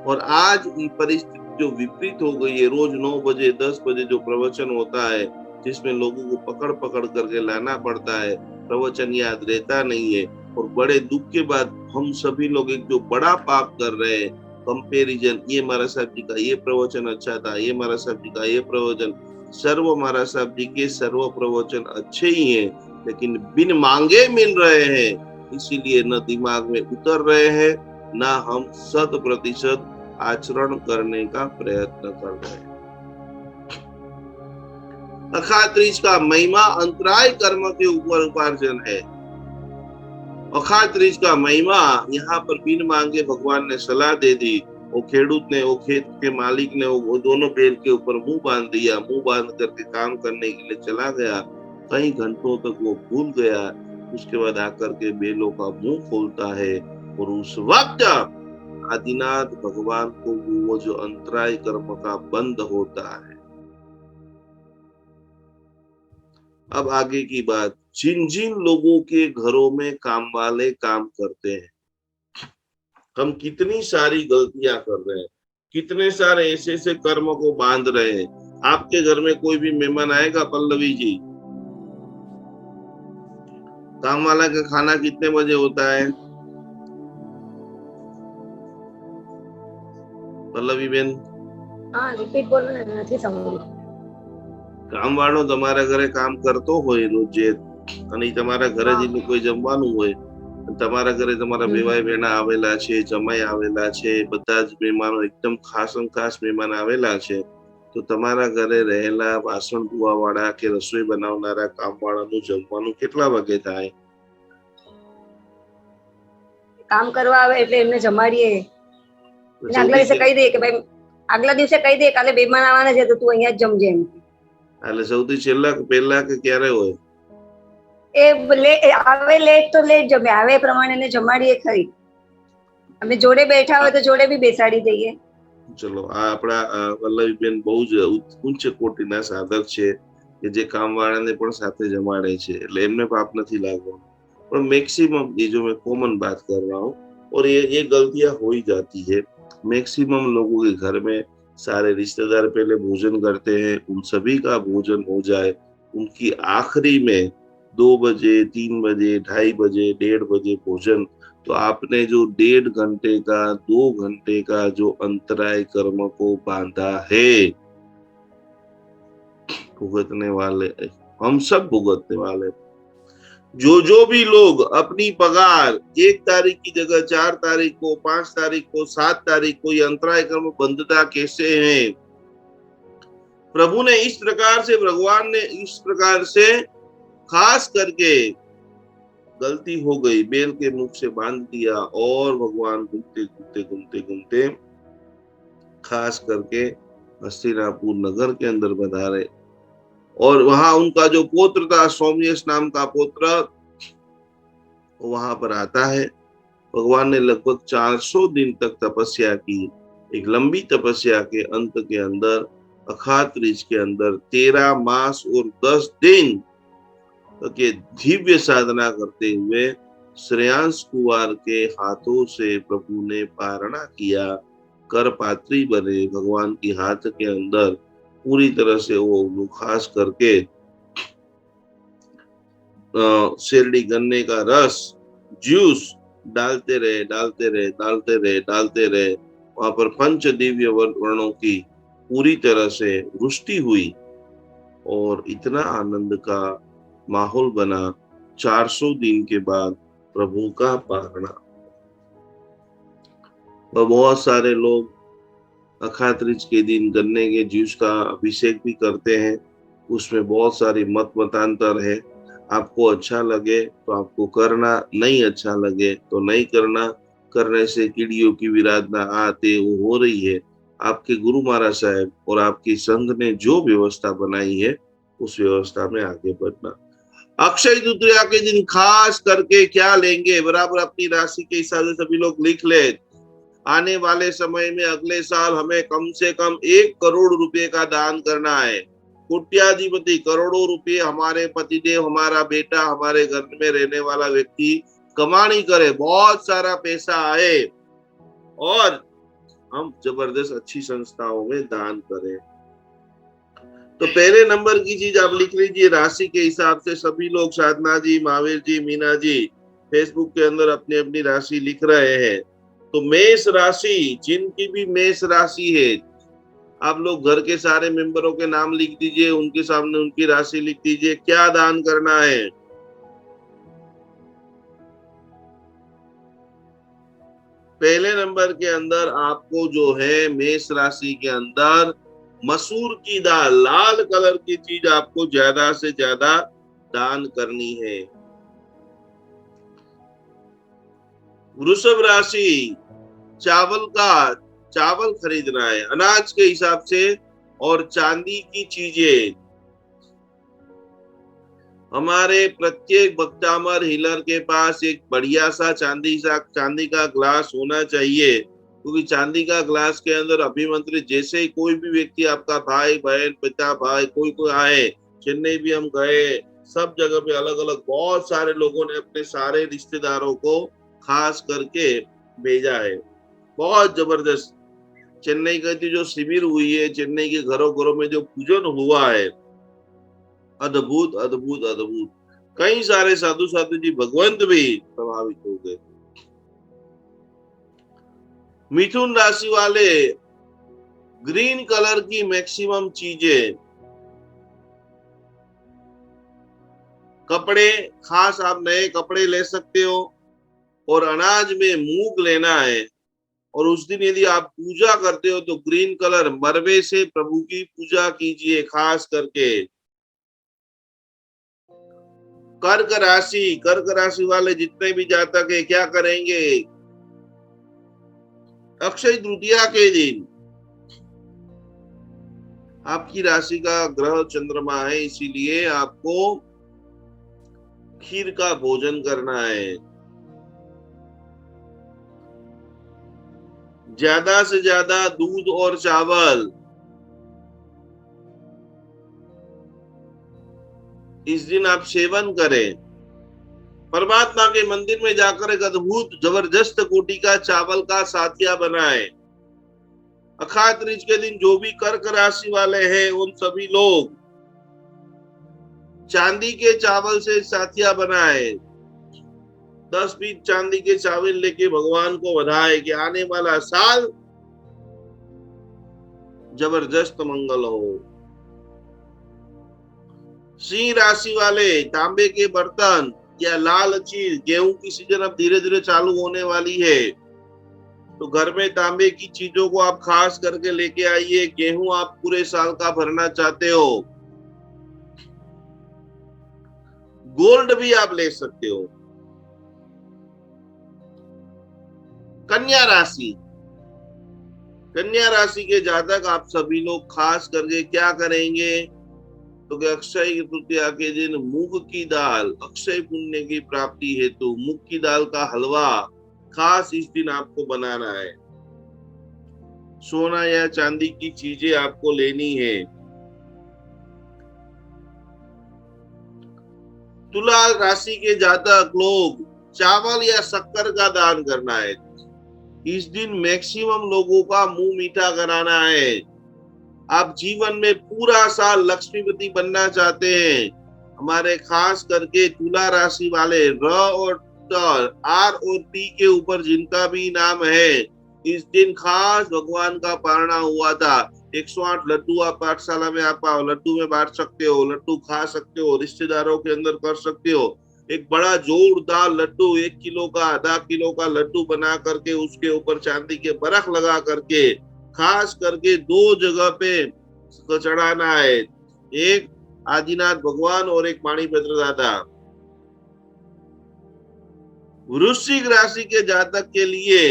और आज ये परिस्थिति जो विपरीत हो गई है, रोज 9 बजे 10 बजे जो प्रवचन होता है, जिसमें लोगों को पकड़ पकड़ करके लाना पड़ता है, प्रवचन याद रहता नहीं है। और बड़े दुख के बाद हम सभी लोग एक जो बड़ा पाप कर रहे हैं, कंपैरिजन, ये महाराज साहब जी का ये प्रवचन अच्छा था, ये महाराज साहब जी का ये प्रवचन, सर्व महाराज साहब जी के सर्व प्रवचन अच्छे ही हैं, लेकिन बिन मांगे मिल रहे हैं, इसीलिए न दिमाग में उतर रहे हैं, न हम 100% आचरण करने का प्रयत्न कर रहे हैं। अखात्रीज का महिमा अंतराय कर्म के ऊपर उपार्जन है। अखात्रीज का महिमा यहाँ पर बिन मांगे भगवान ने सलाह दे दी। वो खेडूत ने, वो खेत के मालिक ने वो दोनों बैल के ऊपर मुंह बांध दिया, मुंह बांध करके काम करने के लिए चला गया। कई घंटों तक वो भूल गया। उसके बाद आकर के बैलों का मुंह खोलता है और उस वक्त आदिनाथ भगवान को वो जो अंतराय कर्म का बंद होता है। अब आगे की बात, जिन जिन लोगों के घरों में काम वाले काम करते हैं, हम कितनी सारी गलतियां कर रहे हैं, कितने सारे ऐसे ऐसे कर्म को बांध रहे हैं। आपके घर में कोई भी मेहमान आएगा पल्लवी जी, काम वाला का खाना कितने बजे होता है पल्लवी बेन? हाँ, रिपीट बोलो ने, નથી સાંભળ્યું। કામ વાળો તમારા ઘરે કામ કરતો હોય રોજે, અને તમારા ઘરે જઈને કોઈ જમવાનું હોય, તમારા ઘરે તમારા બેવાય બેના આવેલા છે, જમાઈ આવેલા છે, બધા જ મહેમાનો એકદમ ખાસ મહેમાન આવેલા છે, તો તમારા ઘરે રહેલા વાસણ ધોવા વાળા કે રસોઈ બનાવનારા કામ વાળાનું જમવાનું કેટલા વાગે થાય? કામ કરવા આવે એટલે એમને જમાડીએ, અને આગલા દિવસે કહી દઈએ કે ભાઈ આગલા દિવસે કહી દઈએ કાલે મહેમાન આવવાના છે તો તું અહીંયા જ જમજે એમ। એટલે સૌથી છેલ્લા પહેલા કે ક્યારે હોય? એ આવે લેટ તો લેટ જમે, આવે એ પ્રમાણે એને જમાડીએ ખરી। અમે જોડે બેઠા હોય તો જોડે બી બેસાડી દઈએ। ચલો, આ આપણા વલ્લભીબેન બહુ જ ઉચ્ચ કોટીના સાધક છે કે જે કામવાળાને પણ સાથે જમાડે છે, એટલે એમને પાપ નથી લાગવાનું। पर मैक्सिमम, ये जो मैं कॉमन बात कर रहा हूँ, और ये गलतियां हो ही जाती है। मैक्सिमम लोगों के घर में सारे रिश्तेदार पहले भोजन करते हैं, उन सभी का भोजन हो जाए, उनकी आखिरी में 2 बजे 3 बजे 2:30 बजे 1:30 बजे भोजन, तो आपने जो 1.5 घंटे का 2 घंटे का जो अंतराय कर्म को बांधा है, भुगतने वाले हम सब भुगतने वाले। जो भी लोग अपनी पगार 1 तारीख की जगह 4 तारीख को, 5 तारीख को, 7 तारीख को ये अंतराय कर्म बंधता कैसे हैं? प्रभु ने इस प्रकार से, भगवान ने इस प्रकार से खास करके गलती हो गई, बैल के मुख से बांध दिया, और भगवान घूमते घूमते घूमते घूमते खास करके हस्तिनापुर नगर के अंदर पधारे। और वहां उनका जो पुत्र था, सौम्यस नाम का पुत्र, वहां पर आता है। भगवान ने लगभग 400 दिन तक तपस्या की। एक लंबी तपस्या के अंत के अंदर, अखात्रीज के अंदर 13 मास और 10 दिन के दिव्य साधना करते हुए श्रेयांश कुमार के हाथों से प्रभु ने पारणा किया, कर पात्री बने। भगवान की हाथ के अंदर पूरी तरह से वो खास करके शेरडी गन्ने का रस, जूस डालते रहे। वहां पर पंच दिव्य वर्णों की पूरी तरह से वृष्टि हुई और इतना आनंद का माहौल बना। 400 दिन के बाद प्रभु का पारणा। बहुत सारे लोग अखात्रीज के दिन गन्ने के जूस का अभिषेक भी करते हैं, उसमें बहुत सारी मतांतर है। आपको अच्छा लगे तो आपको करना, नहीं अच्छा लगे तो नहीं करना। करने से कीड़ियों की विराधना आते वो हो रही है। आपके गुरु महाराज साहब और आपकी संघ ने जो व्यवस्था बनाई है उस व्यवस्था में आगे बढ़ना। अक्षय तृतीया के दिन खास करके क्या लेंगे, बराबर अपनी राशि के हिसाब से सभी लोग लिख ले। आने वाले समय में अगले साल हमें कम से कम 1 करोड़ रुपए का दान करना है। कोट्याधिपति, करोड़ों रुपए हमारे पतिदेव, हमारा बेटा, हमारे घर में रहने वाला व्यक्ति कमानी करे, बहुत सारा पैसा आए और हम जबरदस्त अच्छी संस्थाओं में दान करें। तो पहले नंबर की चीज आप लिख लीजिए राशि के हिसाब से। सभी लोग, साधना जी, महावीर जी, मीना जी फेसबुक के अंदर अपनी अपनी राशि लिख रहे हैं। तो मेष राशि, जिनकी भी मेष राशि है, आप लोग घर के सारे मेंबरों के नाम लिख दीजिए, उनके सामने उनकी राशि लिख दीजिए, क्या दान करना है। पहले नंबर के अंदर आपको जो है मेष राशि के अंदर मसूर की दाल, लाल कलर की चीज आपको ज्यादा से ज्यादा दान करनी है। वृषभ राशि, चावल खरीदना है अनाज के हिसाब से, और चांदी की चीजें। हमारे प्रत्येक भक्तामर हीलर के पास एक बढ़िया सा चांदी का ग्लास होना चाहिए, क्योंकि चांदी का ग्लास के अंदर अभिमंत्रित, जैसे ही कोई भी व्यक्ति, आपका भाई बहन, पिता भाई, कोई आए, चेन्नई भी हम गए, सब जगह पे अलग अलग बहुत सारे लोगों ने अपने सारे रिश्तेदारों को खास करके भेजा है। बहुत जबरदस्त चेन्नई की जो शिविर हुई है, चेन्नई के घरों घरों में जो पूजन हुआ है, अद्भुत अद्भुत अद्भुत। कई सारे साधु जी भगवंत भी प्रभावित हो गए। मिथुन राशि वाले, ग्रीन कलर की मैक्सिमम चीजें, कपड़े, खास आप नए कपड़े ले सकते हो, और अनाज में मूंग लेना है। और उस दिन यदि आप पूजा करते हो तो ग्रीन कलर मरवे से प्रभु की पूजा कीजिए खास करके। कर्क राशि वाले जितने भी जातक है, क्या करेंगे, अक्षय तृतीया के दिन आपकी राशि का ग्रह चंद्रमा है, इसीलिए आपको खीर का भोजन करना है। ज्यादा से ज्यादा दूध और चावल इस दिन आप सेवन करें। परमात्मा के मंदिर में जाकर एक अद्भुत जबरदस्त कोटि का चावल का साथिया बनाए। अखाय त्रीज के दिन जो भी कर्क राशि वाले हैं, उन सभी लोग चांदी के चावल से साथिया बनाए। 10 पीस चांदी के चावल लेके भगवान को बधाए कि आने वाला साल जबरदस्त मंगल हो। सिंह राशि वाले, तांबे के बर्तन या लाल चीज, गेहूं की सीजन अब धीरे धीरे चालू होने वाली है, तो घर में तांबे की चीजों को आप खास करके लेके आइए। गेहूं आप पूरे साल का भरना चाहते हो, गोल्ड भी आप ले सकते हो। कन्या राशि के जातक, आप सभी लोग खास करके क्या करेंगे, तो अक्षय तृतीया के दिन मूंग की दाल, अक्षय पुण्य की प्राप्ति हेतु मूंग की दाल का हलवा खास इस दिन आपको बनाना है। सोना या चांदी की चीजें आपको लेनी है। तुला राशि के जातक लोग चावल या शक्कर का दान करना है। इस दिन मैक्सिमम लोगों का मुंह मीठा कराना है। आप जीवन में पूरा साल लक्ष्मीपति बनना चाहते हैं, हमारे खास करके तुला राशि वाले, र और ट, आर और टी के ऊपर जिनका भी नाम है, इस दिन खास भगवान का पारणा हुआ था। 108 लड्डू आप पाठशाला में आप लड्डू में बांट सकते हो, लड्डू खा सकते हो, रिश्तेदारों के अंदर कर सकते हो। एक बड़ा जोरदार लड्डू 1 किलो का, आधा किलो का लड्डू बना करके उसके ऊपर चांदी के बरख लगा करके खास करके 2 जगह पे चढ़ाना है, एक आदिनाथ भगवान और एक पाणिभद्र दादा। वृश्चिक राशि के जातक के लिए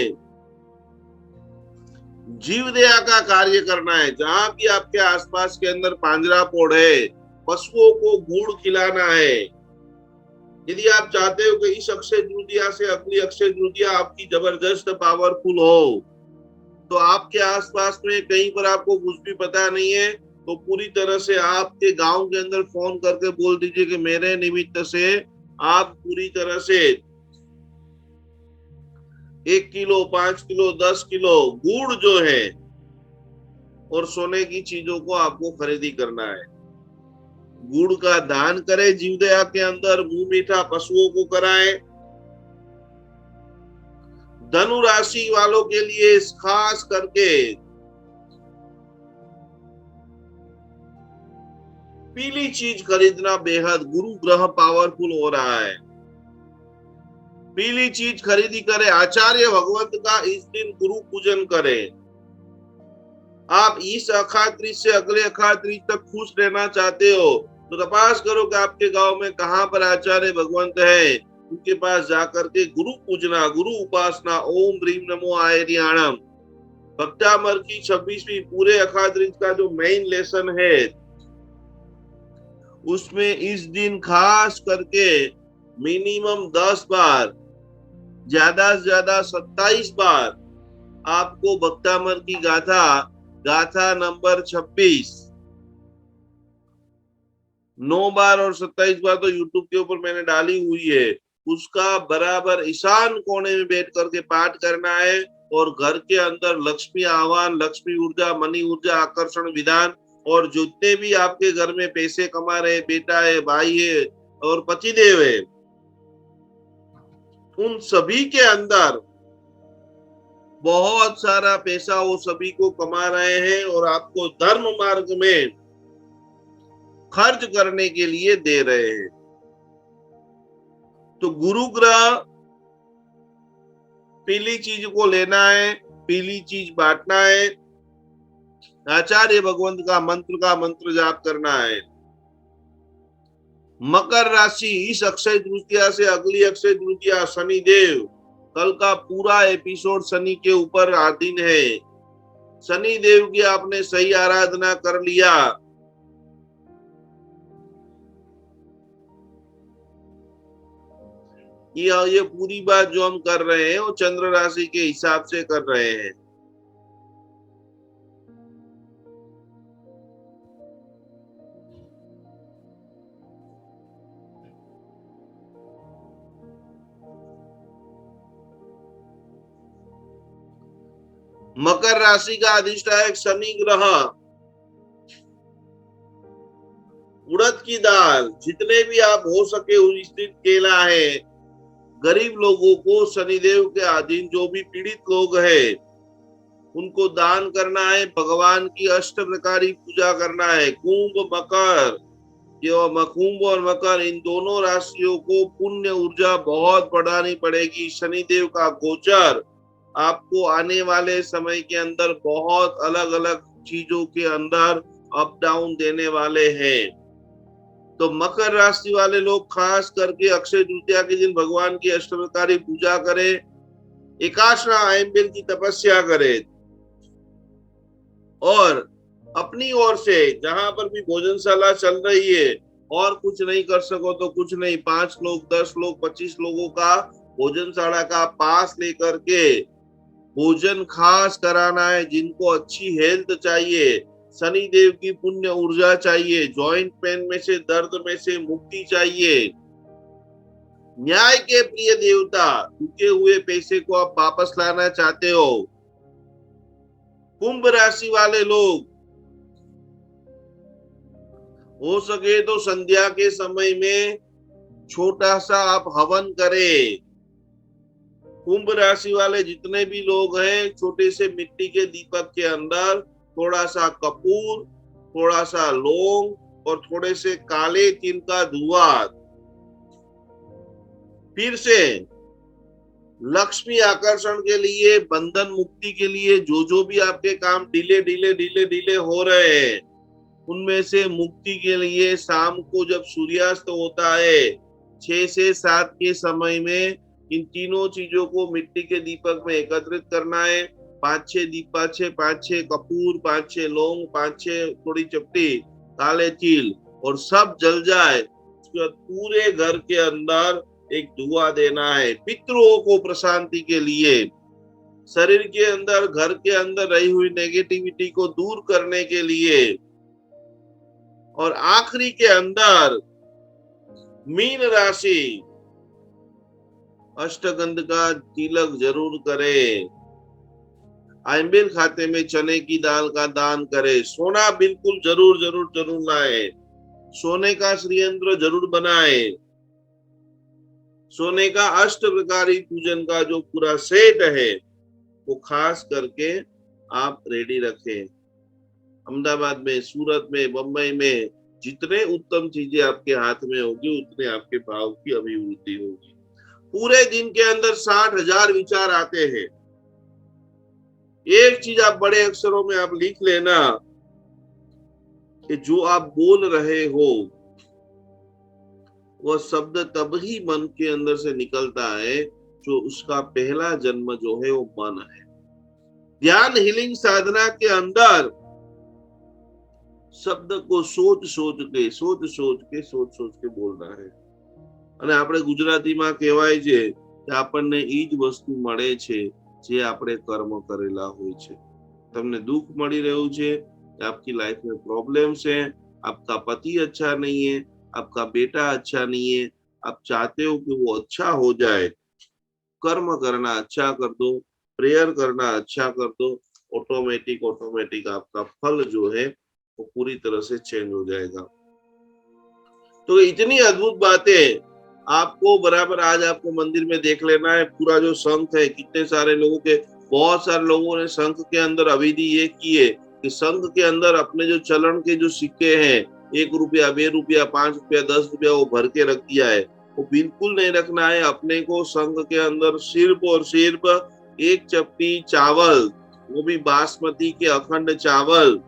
जीव दया का कार्य करना है। जहां भी आपके आसपास के अंदर पांजरापोड़ है, पशुओं को गुड़ खिलाना है। यदि आप चाहते हो कि इस अक्षय तृतीया से अगली अक्षय तृतीया आपकी जबरदस्त पावरफुल हो, तो आपके आसपास में कहीं पर आपको कुछ भी पता नहीं है, तो पूरी तरह से आपके गांव के अंदर फोन करके बोल दीजिए कि मेरे निमित्त से आप पूरी तरह से 1 किलो, 5 किलो, 10 किलो गुड़ जो है और सोने की चीजों को आपको खरीदी करना है। गुड़ का दान करें जीवदया के अंदर, मुंह मीठा पशुओं को कराएं। धनु राशि वालों के लिए खास करके पीली चीज खरीदना बेहद, गुरु ग्रह पावरफुल हो रहा है। पीली चीज खरीदी करें। आचार्य भगवंत का इस दिन गुरु पूजन करें। आप इस अखाड़ तीज से अगले अखाड़ तीज तक खुश रहना चाहते हो तो तपास करो कि आपके गांव में कहां पर आचार्य भगवंत है, उनके पास जाकर के गुरु पूजना, गुरु उपासना। ओम ह्रीम नमो आयर्याणम। भक्तामर की 26वीं पूरे अखाड़ तीज का जो मेन लेसन है, उसमें इस दिन खास करके मिनिमम 10 बार, ज्यादा से ज्यादा 27 बार आपको भक्तामर की गाथा नंबर 26 9 बार और 27 बार तो यूट्यूब के ऊपर मैंने डाली हुई है, उसका बराबर ईशान कोने में बैठ करके पाठ करना है। और घर के अंदर लक्ष्मी आह्वान, लक्ष्मी ऊर्जा, मनी ऊर्जा, आकर्षण विधान, और जितने भी आपके घर में पैसे कमा रहे, बेटा है, भाई है और पतिदेव है, उन सभी के अंदर बहुत सारा पैसा वो सभी को कमा रहे हैं और आपको धर्म मार्ग में खर्च करने के लिए दे रहे हैं। तो गुरु ग्रह पीली चीज को लेना है, पीली चीज बांटना है, आचार्य भगवंत का मंत्र जाप करना है। मकर राशि, इस अक्षय तृतीया से अगली अक्षय तृतीया शनि देव, कल का पूरा एपिसोड शनि के ऊपर आधीन है। शनि देव की आपने सही आराधना कर लिया, ये पूरी बात जो हम कर रहे हैं वो चंद्र राशि के हिसाब से कर रहे हैं। मकर राशि का अधिष्ठायक शनि ग्रह, उड़द की दाल, जितने भी आप हो सके उस दिन केला है, गरीब लोगों को, शनिदेव के अधीन जो भी पीड़ित लोग हैं उनको दान करना है। भगवान की अष्ट प्रकारी पूजा करना है। कुंभ मकर, कुंभ और मकर, इन दोनों राशियों को पुण्य ऊर्जा बहुत बढ़ानी पड़ेगी। शनिदेव का गोचर आपको आने वाले समय के अंदर बहुत अलग अलग चीजों के अंदर अप डाउन देने वाले हैं। तो मकर राशि वाले लोग खास करके अक्षय तृतीया के दिन भगवान की अष्टप्रकारी पूजा करें, एकाशना आयम्बिल की तपस्या करें और अपनी ओर से जहां पर भी भोजनशाला चल रही है, और कुछ नहीं कर सको तो कुछ नहीं, 5 लोग, 10 लोग, 25 लोगों का भोजनशाला का पास लेकर के भोजन खास कराना है। जिनको अच्छी हेल्थ चाहिए, शनि देव की पुण्य ऊर्जा चाहिए, जॉइंट पेन में से, दर्द में से मुक्ति चाहिए, न्याय के प्रिय देवता, रुके हुए पैसे को आप वापस लाना चाहते हो, कुंभ राशि वाले लोग हो सके तो संध्या के समय में छोटा सा आप हवन करें। कुंभ राशि वाले जितने भी लोग हैं, छोटे से मिट्टी के दीपक के अंदर थोड़ा सा कपूर, थोड़ा सा लौंग और थोड़े से काले तिल का धुआं, फिर से लक्ष्मी आकर्षण के लिए, बंधन मुक्ति के लिए, जो भी आपके काम ढीले हो रहे हैं उनमें से मुक्ति के लिए शाम को जब सूर्यास्त होता है 6 से 7 के समय में इन तीनों चीजों को मिट्टी के दीपक में एकत्रित करना है। 5-6 कपूर, 5-6 लौंग, 5-6 थोड़ी चपटी काले तिल, और सब जल जाए। उसके बाद पूरे घर के अंदर एक धुआं देना है पितरों को प्रशांति के लिए, शरीर के अंदर, घर के अंदर रही हुई नेगेटिविटी को दूर करने के लिए। और आखिरी के अंदर मीन राशि अष्टगंध का तिलक जरूर करे, आइंबिल खाते में चने की दाल का दान करे, सोना बिल्कुल जरूर जरूर जरूर लाए, सोने का श्रीयंत्र जरूर बनाए, सोने का अष्ट प्रकारी पूजन का जो पूरा सेट है वो खास करके आप रेडी रखें। अहमदाबाद में, सूरत में, बंबई में जितने उत्तम चीजें आपके हाथ में होगी उतने आपके भाव की अभिवृद्धि होगी। पूरे दिन के अंदर 60,000 विचार आते हैं। एक चीज आप बड़े अक्षरों में आप लिख लेना कि जो आप बोल रहे हो वह शब्द तब ही मन के अंदर से निकलता है जो उसका पहला जन्म जो है वो मन है। ध्यान हीलिंग साधना के अंदर शब्द को सोच सोच के बोलना है। અને આપણે ગુજરાતીમાં કહેવાય છે કે આપણને ઈ જ વસ્તુ મળે છે જે આપણે કર્મ કરેલા હોય છે। તમને દુઃખ મળી રહ્યું છે, आपकी लाइफ में प्रॉब्लम्स है, आपका पति अच्छा नहीं है, आपका बेटा अच्छा नहीं है, आप चाहते हो कि वो अच्छा हो जाए, कर्म करना अच्छा कर दो, प्रेयर करना अच्छा कर दो, ऑटोमेटिक आपका फल जो है वो पूरी तरह से चेंज हो जाएगा। तो इतनी अद्भुत बातें आपको बराबर आज आपको मंदिर में देख लेना है। पूरा जो शंख है, कितने सारे लोगों के, बहुत सारे लोगों ने शंख के अंदर अविधि ये की है कि शंख के अंदर अपने जो चलन के जो सिक्के हैं, 1 रुपया, 2 रुपया, 5 रुपया, 10 रुपया, वो भर के रख दिया है। वो बिल्कुल नहीं रखना है। अपने को शंख के अंदर सिर्फ और सिर्फ 1 चपटी चावल, वो भी बासमती के अखंड चावल,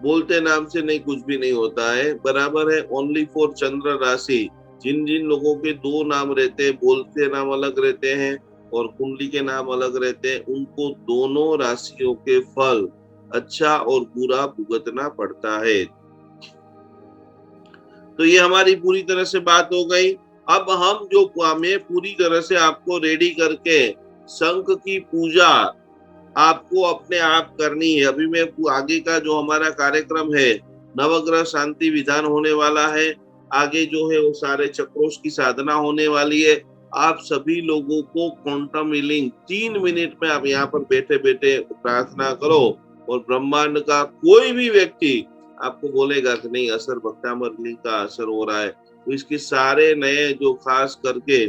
बोलते नाम से नहीं कुछ भी नहीं होता है, बराबर है। ओनली फॉर चंद्र राशि, जिन जिन लोगों के 2 नाम रहते हैं, बोलते नाम अलग रहते हैं और कुंडली के नाम अलग रहते हैं, उनको दोनों राशियों के फल अच्छा और बुरा भुगतना पड़ता है। तो ये हमारी पूरी तरह से बात हो गई। अब हम जो मैं पूरी तरह से आपको रेडी करके शंख की पूजा आपको अपने आप करनी है। अभी मैं आगे का जो हमारा कार्यक्रम है, नवग्रह शांति विधान होने वाला है, आगे जो है वो सारे चक्रों की साधना होने वाली है। आप सभी लोगों को क्वांटम हीलिंग 3 मिनट में आप यहाँ पर बैठे बैठे प्रार्थना करो और ब्रह्मांड का कोई भी व्यक्ति आपको बोलेगा कि नहीं असर भक्तामृत का असर हो रहा है, तो इसके सारे नए जो खास करके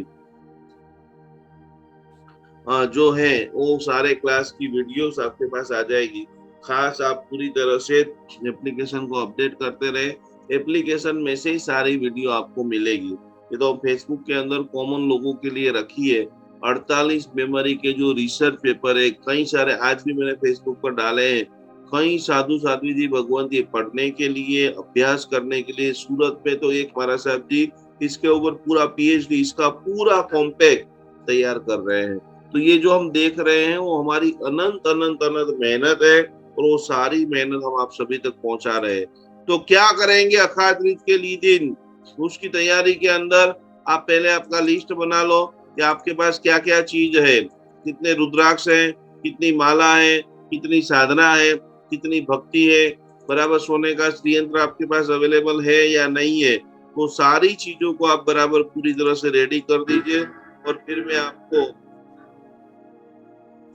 जो है वो सारे क्लास की वीडियोस आपके पास आ जाएगी। खास आप पूरी तरह से एप्लीकेशन को अपडेट करते रहे, एप्लीकेशन में से ही सारी वीडियो आपको मिलेगी। ये तो फेसबुक के अंदर कॉमन लोगों के लिए रखी है। 48 मेमोरी के जो रिसर्च पेपर है, कई सारे आज भी मैंने फेसबुक पर डाले हैं। कई साधु साध्वी जी भगवंती पढ़ने के लिए, अभ्यास करने के लिए, सूरत में तो एक महाराज साहब जी इसके ऊपर पूरा PhD, इसका पूरा कॉम्पैक्ट तैयार कर रहे हैं। तो ये जो हम देख रहे हैं वो हमारी अनंत अनंत अनंत मेहनत है और वो सारी मेहनत हम आप सभी तक पहुंचा रहे हैं। तो क्या करेंगे अखात रीत के लिए दिन, उसकी तैयारी के अंदर आप पहले आपका लिस्ट बना लो कि आपके पास क्या क्या चीज है, कितने रुद्राक्ष है, कितनी माला है, कितनी साधना है, कितनी भक्ति है, बराबर सोने का श्रीयंत्र आपके पास अवेलेबल है या नहीं है। वो सारी चीजों को आप बराबर पूरी तरह से रेडी कर दीजिए और फिर मैं आपको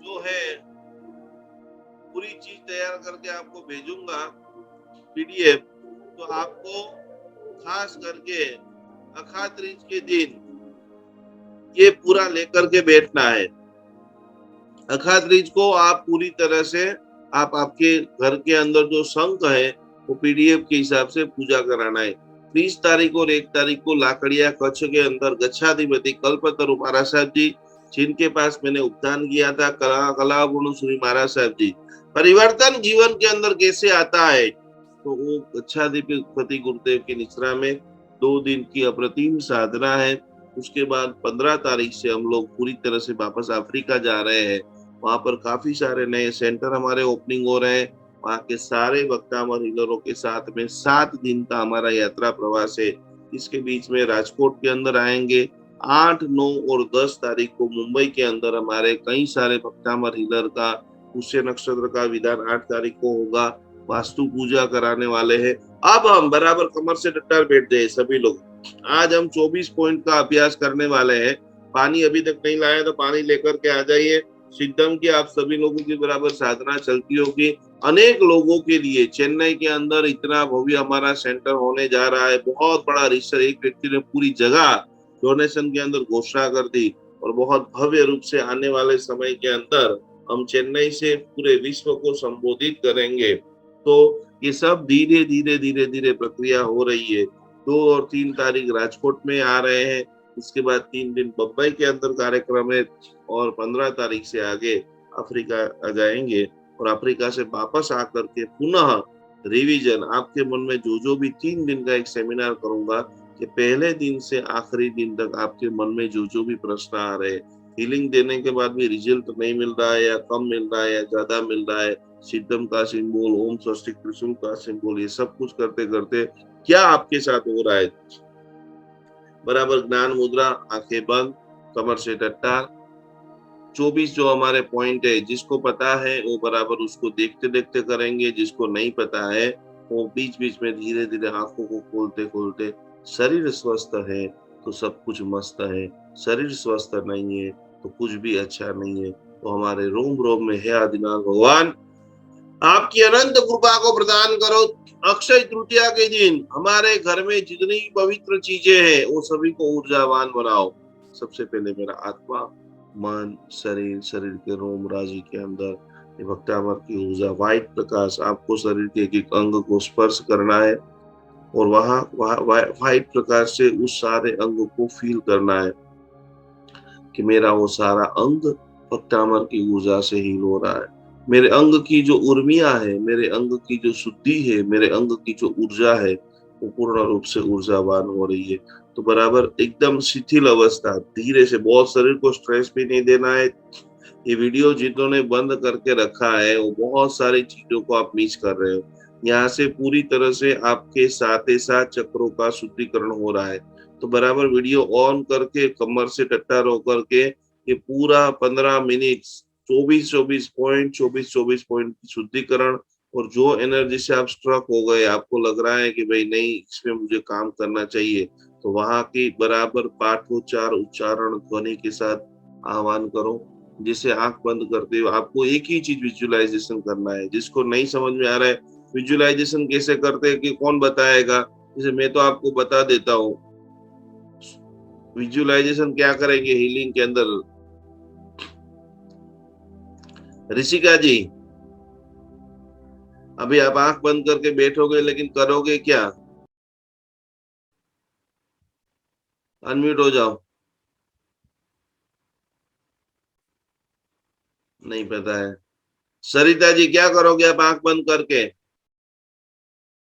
जो है पूरी चीज तैयार करके आपको भेजूंगा PDF। तो आपको खास करके अखात रीत के दिन ये पूरा लेकर के बैठना है। अखात रीत को आप पूरी तरह से आप आपके घर के अंदर जो शंख है वो PDF के हिसाब से पूजा कराना है। 30 तारीख और 1 तारीख को लाकड़िया कच्छ के अंदर गच्छाधिपति कल्पतरु महाराज साहब जी, जिनके पास मैंने उपदान किया था, कला गुरु श्री महाराज साहब जी, परिवर्तन जीवन के अंदर कैसे आता है, तो वो गच्छाधिपति गुरुदेव की निश्रा में 2 दिन की अप्रतिम साधना है। उसके बाद 15 तारीख से हम लोग पूरी तरह से वापस अफ्रीका जा रहे हैं। वहां पर काफी सारे नए सेंटर हमारे ओपनिंग हो रहे हैं। वहाँ के सारे वक्तामर हीलरों के साथ में 7 दिन का हमारा यात्रा प्रवास है। इसके बीच में राजकोट के अंदर आएंगे। 8, 9 और 10 तारीख को मुंबई के अंदर हमारे कई सारे वक्तामर हीलर का पुष्य नक्षत्र का विधान 8 तारीख को होगा। वास्तु पूजा कराने वाले हैं। अब हम बराबर कमर से डट्टार बैठ गए सभी लोग। आज हम 24 पॉइंट का अभ्यास करने वाले हैं। पानी अभी तक नहीं लाया तो पानी लेकर के आ जाइए। सिद्धम की आप सभी लोगों की बराबर साधना चलती होगी। अनेक लोगों के लिए चेन्नई के अंदर इतना भव्य हमारा सेंटर होने जा रहा है। बहुत बड़ा रिसर्च, एक व्यक्ति ने पूरी जगह डोनेशन के अंदर घोषणा कर दी और बहुत भव्य रूप से आने वाले समय के अंदर हम चेन्नई से पूरे विश्व को संबोधित करेंगे। तो ये सब धीरे धीरे धीरे धीरे प्रक्रिया हो रही है। 2 और 3 तारीख राजकोट में आ रहे हैं। इसके बाद 3 दिन बम्बई के अंदर कार्यक्रम है और 15 तारीख से आगे अफ्रीका आ जाएंगे। और अफ्रीका से वापस आकर के पुनः रिवीजन आपके मन में जो भी 3 दिन का एक सेमिनार करूंगा कि पहले दिन से आखिरी दिन तक आपके मन में जो भी प्रश्न आ रहे, हीलिंग देने के बाद भी रिजल्ट नहीं मिल रहा है या कम मिल रहा है या ज्यादा मिल रहा है, सिद्धम का सिंबल, ओम स्वस्तिक त्रिशूल का सिंबल, ये सब कुछ करते करते क्या आपके साथ हो रहा है। बराबर ज्ञान मुद्रा, आंखें बंद, कमर से टट्टार। 24 जो हमारे पॉइंट है, जिसको पता है वो बराबर उसको देखते देखते करेंगे, जिसको नहीं पता है वो बीच बीच में धीरे धीरे आंखों को खोलते खोलते। शरीर स्वस्थ है तो सब कुछ मस्त है, शरीर स्वस्थ नहीं है तो कुछ भी अच्छा नहीं है। तो हमारे रोम रोम में है आदिनाथ भगवान आपकी अनंत कृपा को प्रदान करो। अक्षय तृतीया के दिन हमारे घर में जितनी पवित्र चीजें हैं वो सभी को ऊर्जावान बनाओ। सबसे पहले मेरा आत्मा, मन, शरीर, शरीर के रोम राजी के अंदर भक्तामर की ऊर्जा, व्हाइट प्रकाश, आपको शरीर के एक अंग को स्पर्श करना है और वहां व्हाइट प्रकाश से उस सारे अंग को फील करना है कि मेरा वो सारा अंग भक्तामर की ऊर्जा से हील हो रहा है। मेरे अंग की जो उर्मिया है, मेरे अंग की जो शुद्धि है, मेरे अंग की जो ऊर्जा है वो पूर्ण रूप से ऊर्जावान हो रही है। तो बराबर एकदम शिथिल अवस्था, धीरे से, बहुत शरीर को स्ट्रेस भी नहीं देना है। ये वीडियो जिन्होंने बंद करके रखा है वो बहुत सारी चीजों को आप मिस कर रहे हो। यहाँ से पूरी तरह से आपके साथ ही साथ चक्रों का शुद्धिकरण हो रहा है। तो बराबर वीडियो ऑन करके कमर से टट्टार होकर के ये पूरा 15 मिनट 24 पॉइंट की शुद्धिकरण। और जो एनर्जी से आप स्ट्रक हो गए, आपको लग रहा है कि भाई नहीं इसमें मुझे काम करना चाहिए, तो वहां की बराबर पाठोच्चार उच्चारण ध्वनि के साथ आह्वान करो। जिसे आंख बंद करते हुए आपको एक ही चीज विजुअलाइजेशन करना है। जिसको नहीं समझ में आ रहा है विजुअलाइजेशन कैसे करते हैं कि कौन बताएगा, जैसे मैं तो आपको बता देता हूँ। विजुअलाइजेशन क्या करेंगे हीलिंग के अंदर, ऋषिका जी अभी आप आंख बंद करके बैठोगे लेकिन करोगे क्या? अनम्यूट हो जाओ। नहीं पता है। सरिता जी क्या करोगे आप आंख बंद करके?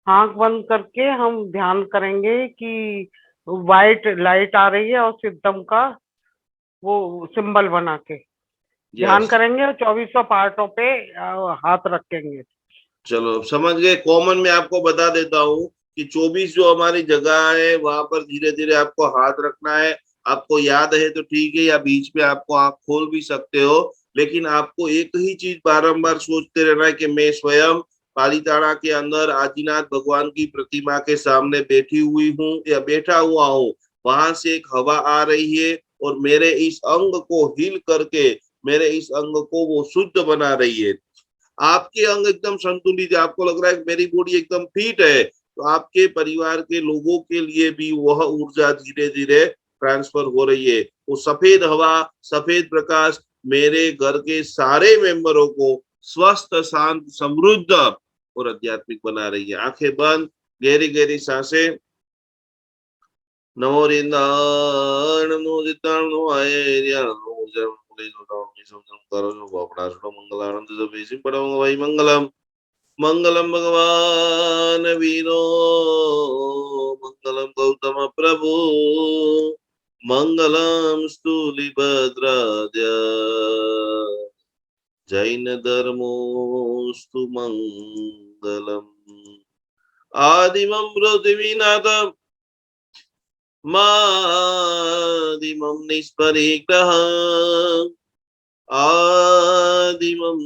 आंख बंद करके हम ध्यान करेंगे कि व्हाइट लाइट आ रही है और सिद्धम का वो सिंबल बना के ध्यान करेंगे और 2400 पार्टों पे हाथ रखेंगे। चलो समझ गए। कॉमन में आपको बता देता हूँ कि 24 जो हमारी जगह है वहां पर धीरे धीरे आपको हाथ रखना है। आपको याद है तो ठीक है, या बीच में आपको आंख खोल भी सकते हो, लेकिन आपको एक ही चीज बारंबार सोचते रहना है कि मैं स्वयं पालीताड़ा के अंदर आदिनाथ भगवान की प्रतिमा के सामने बैठी हुई हूँ या बैठा हुआ हूँ। वहां से एक हवा आ रही है और मेरे इस अंग को हिल करके मेरे इस अंग को वो शुद्ध बना रही है। आपके अंग एकदम संतुलित है, आपको लग रहा है मेरी बॉडी एकदम फिट है, तो आपके परिवार के लोगों के लिए भी वह ऊर्जा धीरे धीरे ट्रांसफर हो रही है। वो सफेद हवा, सफेद प्रकाश मेरे घर के सारे मेंबरों को स्वस्थ, शांत, समृद्ध और आध्यात्मिक बना रही है। आंखें बंद, गहरी गहरी सांसें। नमो रिंदाण नमो रिताण नमो आयर्या नमो जम मंगलम मंगलम भगवान वीरो मंगलम गौतम प्रभु मंगलम स्थूलिभद्राद्य जैन धर्मोस्तु मंगलम। आदिमं पृथ्वीनाथं मादिमं निष्परिग्रह आदिमं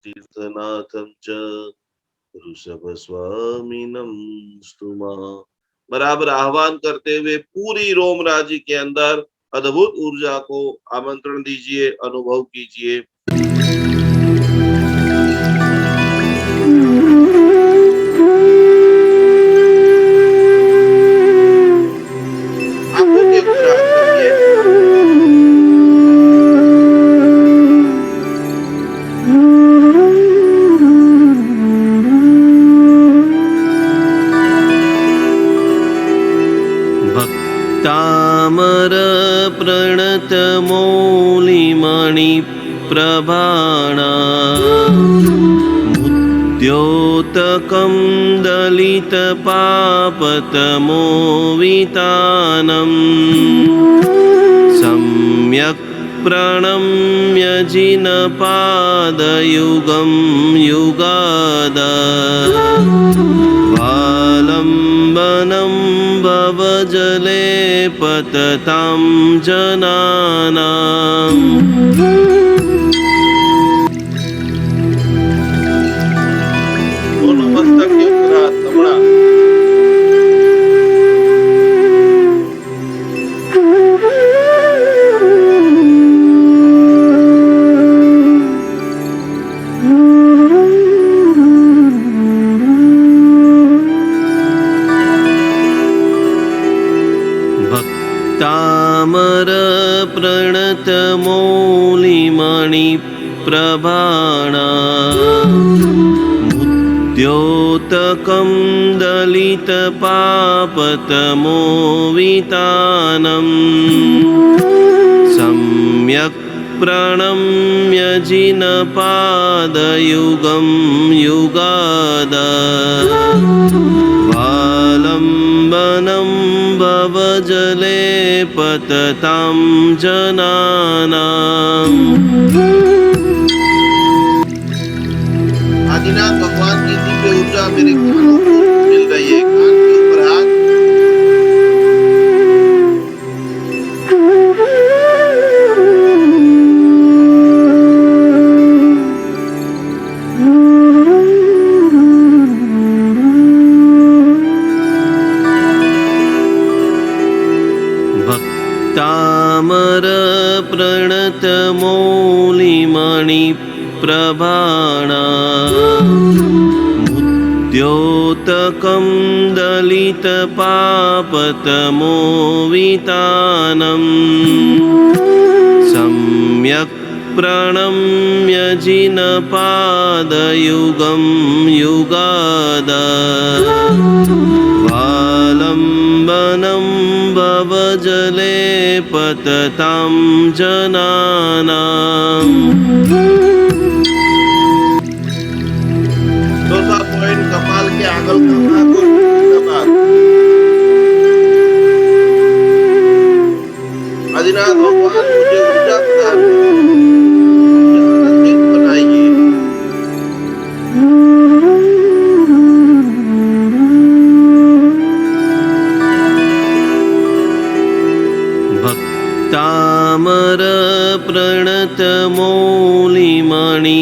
तीर्थनाथं च ऋषभ स्वामिनं स्तुमा। बराबर आह्वान करते हुए पूरी रोम राज्य के अंदर अद्भुत ऊर्जा को आमंत्रण दीजिए, अनुभव कीजिए। आंखों के ऊपर हाथ रखिए। भक्तामर प्रणत मौलिमणि प्रभाणा मुद्योतकं दलित पापतमोवितानं सम्यक् प्रणम्य जिनपादयुगं युगादा वालम्बनं भवजले पततां जनानाम्। दोनों मस्तक के ऊपर हाथ थमड़ा। भक्तामर प्रणत मौलिमणि प्रभाणा मुद्योतकं दलित पापतमोवितानं सम्यक् प्रणम्य जिनपादयुगं युगादा वालम्बनं भवजले पततां जनानाम्। आदिनाथ भगवान की दिव्य ऊर्जा मेरे कानों को मिल रही है। कान के ऊपर हाथ। भक्तामर प्रणत मौलिमणि प्रभाणा मुद्योतकं दलित पापतमोवितानं सम्यक् प्रणम्य जिनपादयुगं युगादा वालम्बनं भवजले पततां जनानाम्। चौथा पॉइंट, कपाल के आगल करना को कपाल। आदिनाथ भगवान मुझे ऊर्जा प्रदान आनंदित बनाइए। भक्तामर प्रणत मौलिमणि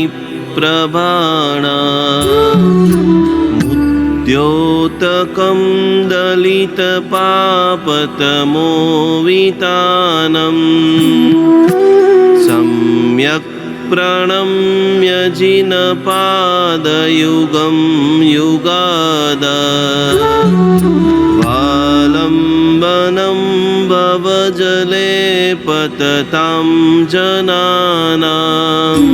प्रभाणा मुद्योतकं दलित पापतमोवितानं सम्यक् प्रणम्य जिनपादयुगं युगादा वालम्बनं भवजले पततां जनानाम्।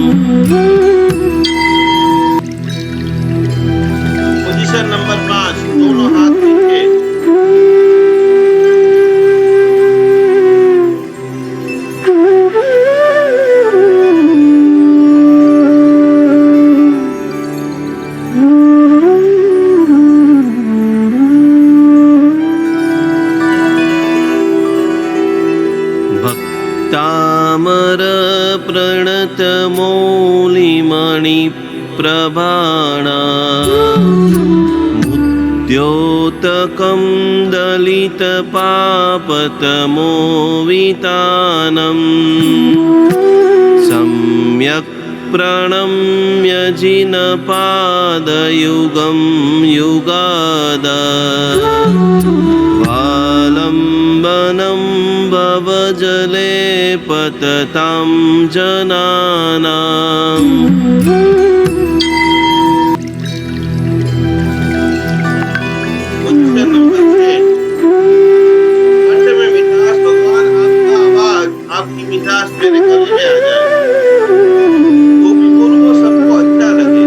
पोजीशन नंबर 5, दोनों हाथ नीचे। भक्तामरप्रणतमौलिमणिप्रभाणा मुद्योतकं दलितपापतमोवितानम् सम्यक् प्रणम्य जिनपादयुगं युगादा वालम्बनं भवजले पततां जनानाम्। आपकी मिठास मेरे गले में आ जाए, तो भी बोलो सबको अच्छा लगे।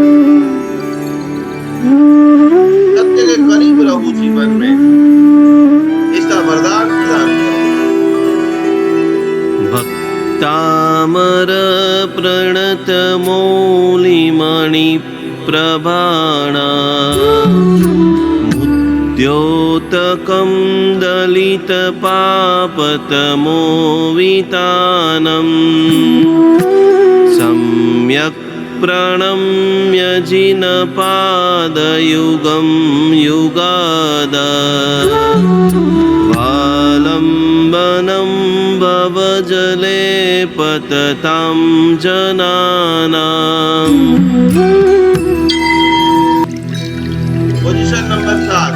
सत्य के करीब रहूं जीवन में, इसका वरदान प्रदान करो। भक्तामर प्रणतमौलिमणि प्रभाणा मुद्योतकं दलितपापतमोवितानम् सम्यक् प्रणम्य जिनपादयुगं युगादा वालम्बनं भवजले पततां जनानाम्। Position number 7।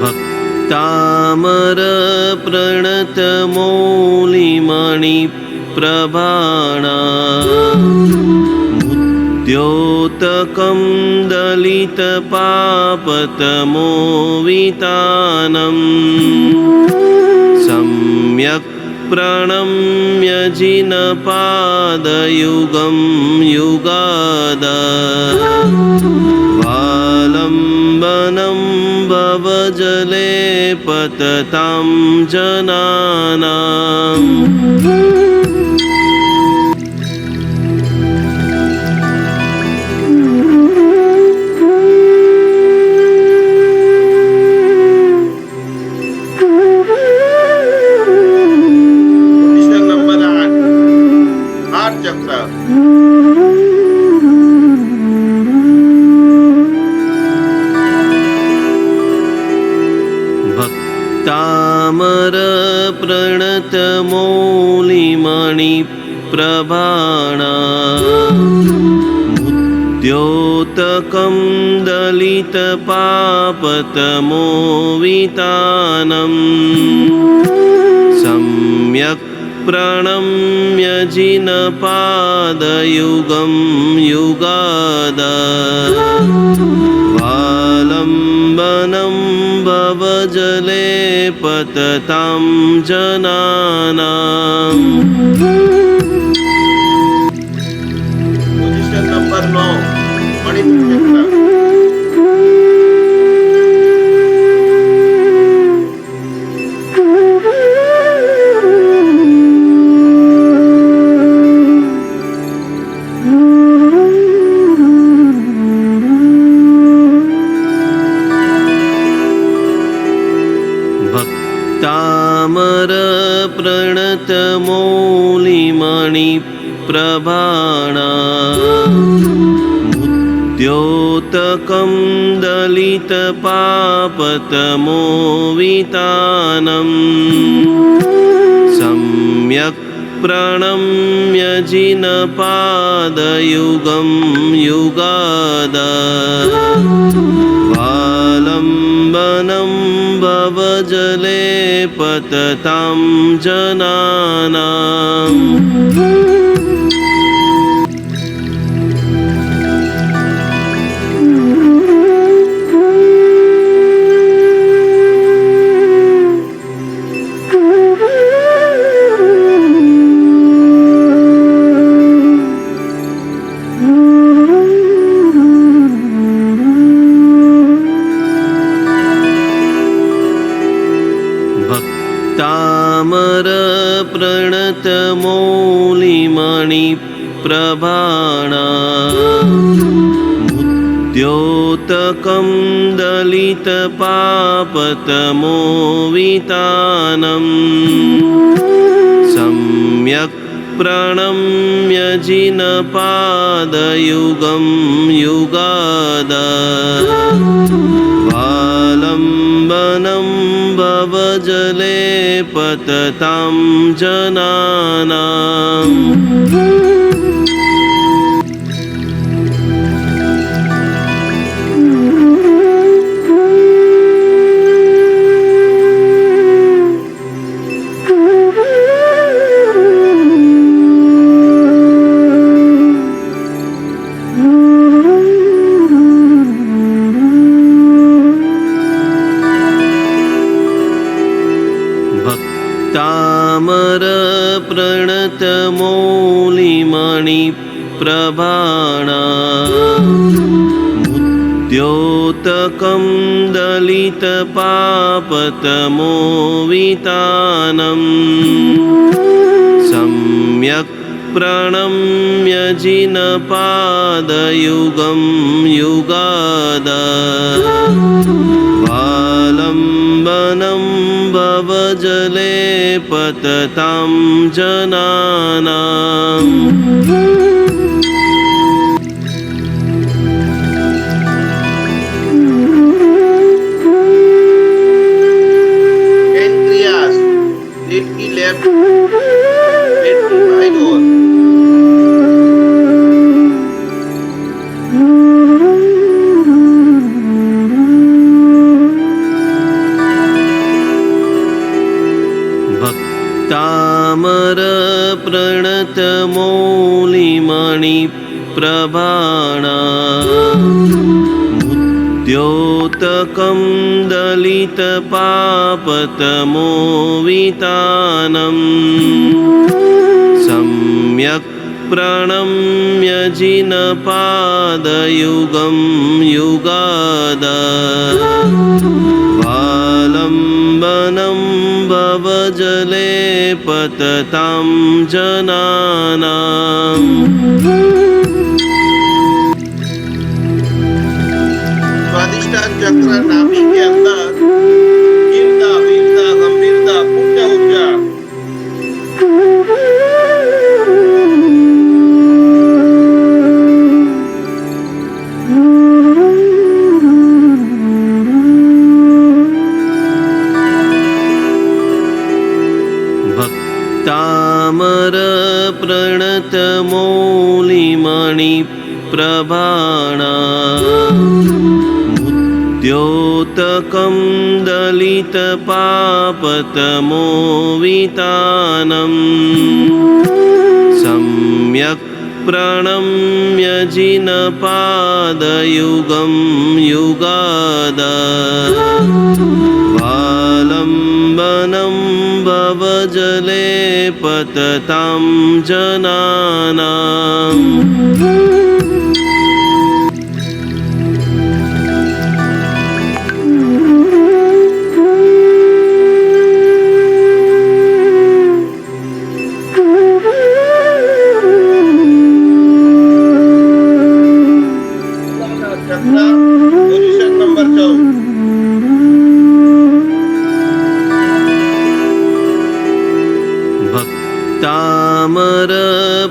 भक्तामर प्रणतमौलिमणि प्रभाणा मुद्योतकं दलितपापतमोवितानम् सम्यक् प्रणम्य जिनपादयुगं युगादा वालम्बनं भवजले पततां जनानाम्। पोजीशन नंबर 8, हार्ट चक्र। भक्तामर प्रणतमौलिमणि प्रभाणा मुद्योतकं दलितपापतमोवितानम् सम्यक् प्रणम्य जिनपादयुगं युगादा वालम्बनं भवजले पततां जनानाम्। पोजीशन नंबर 9, मणिपुर चक्र। भक्तामर प्रणतमौलिमणि प्रभाणा मुद्योतकं दलितपापतमोवितानम् सम्यक् प्रणम्य जिनपादयुगं युगादा वालम्बनं भवजले पततां जनानाम्। तामर प्रणत मौलिमणि प्रभाणा मुद्योतकं दलित पापतमोवितानम् सम्यक् प्रणम्य जिनपादयुगं युगादा वालम्बनं भवजले पततां जनानाम् तामर प्रणत मौलिमणि प्रभाणा मुद्योतकं दलित पापतमोवितानम् सम्यक् प्रणम्य जिनपादयुगं युगादा वालम्बनं भवजले पततां जनानाम् Pancreas, lead की left, lead की right ओर। तामर प्रणत मौलिमणि प्रभाणा मुद्योतकं दलित पापतमोवितानम् सम्यक् प्रणम्य जिनपादयुगं युगादा वालम्बनं भवजले पततां जनानाम् स्वादिष्टान चक्र नाभि के अंदर वीरता वीरता गंभीरता पुण्य ऊर्जा तामर प्रणत मौलिमणि प्रभाणा मुद्योतकं दलित पापतमोवितानम् सम्यक् प्रणम्य जिनपादयुगं युगादा वालम्बनं भवजले पततां जनानाम् पोजीशन नंबर 4। तामर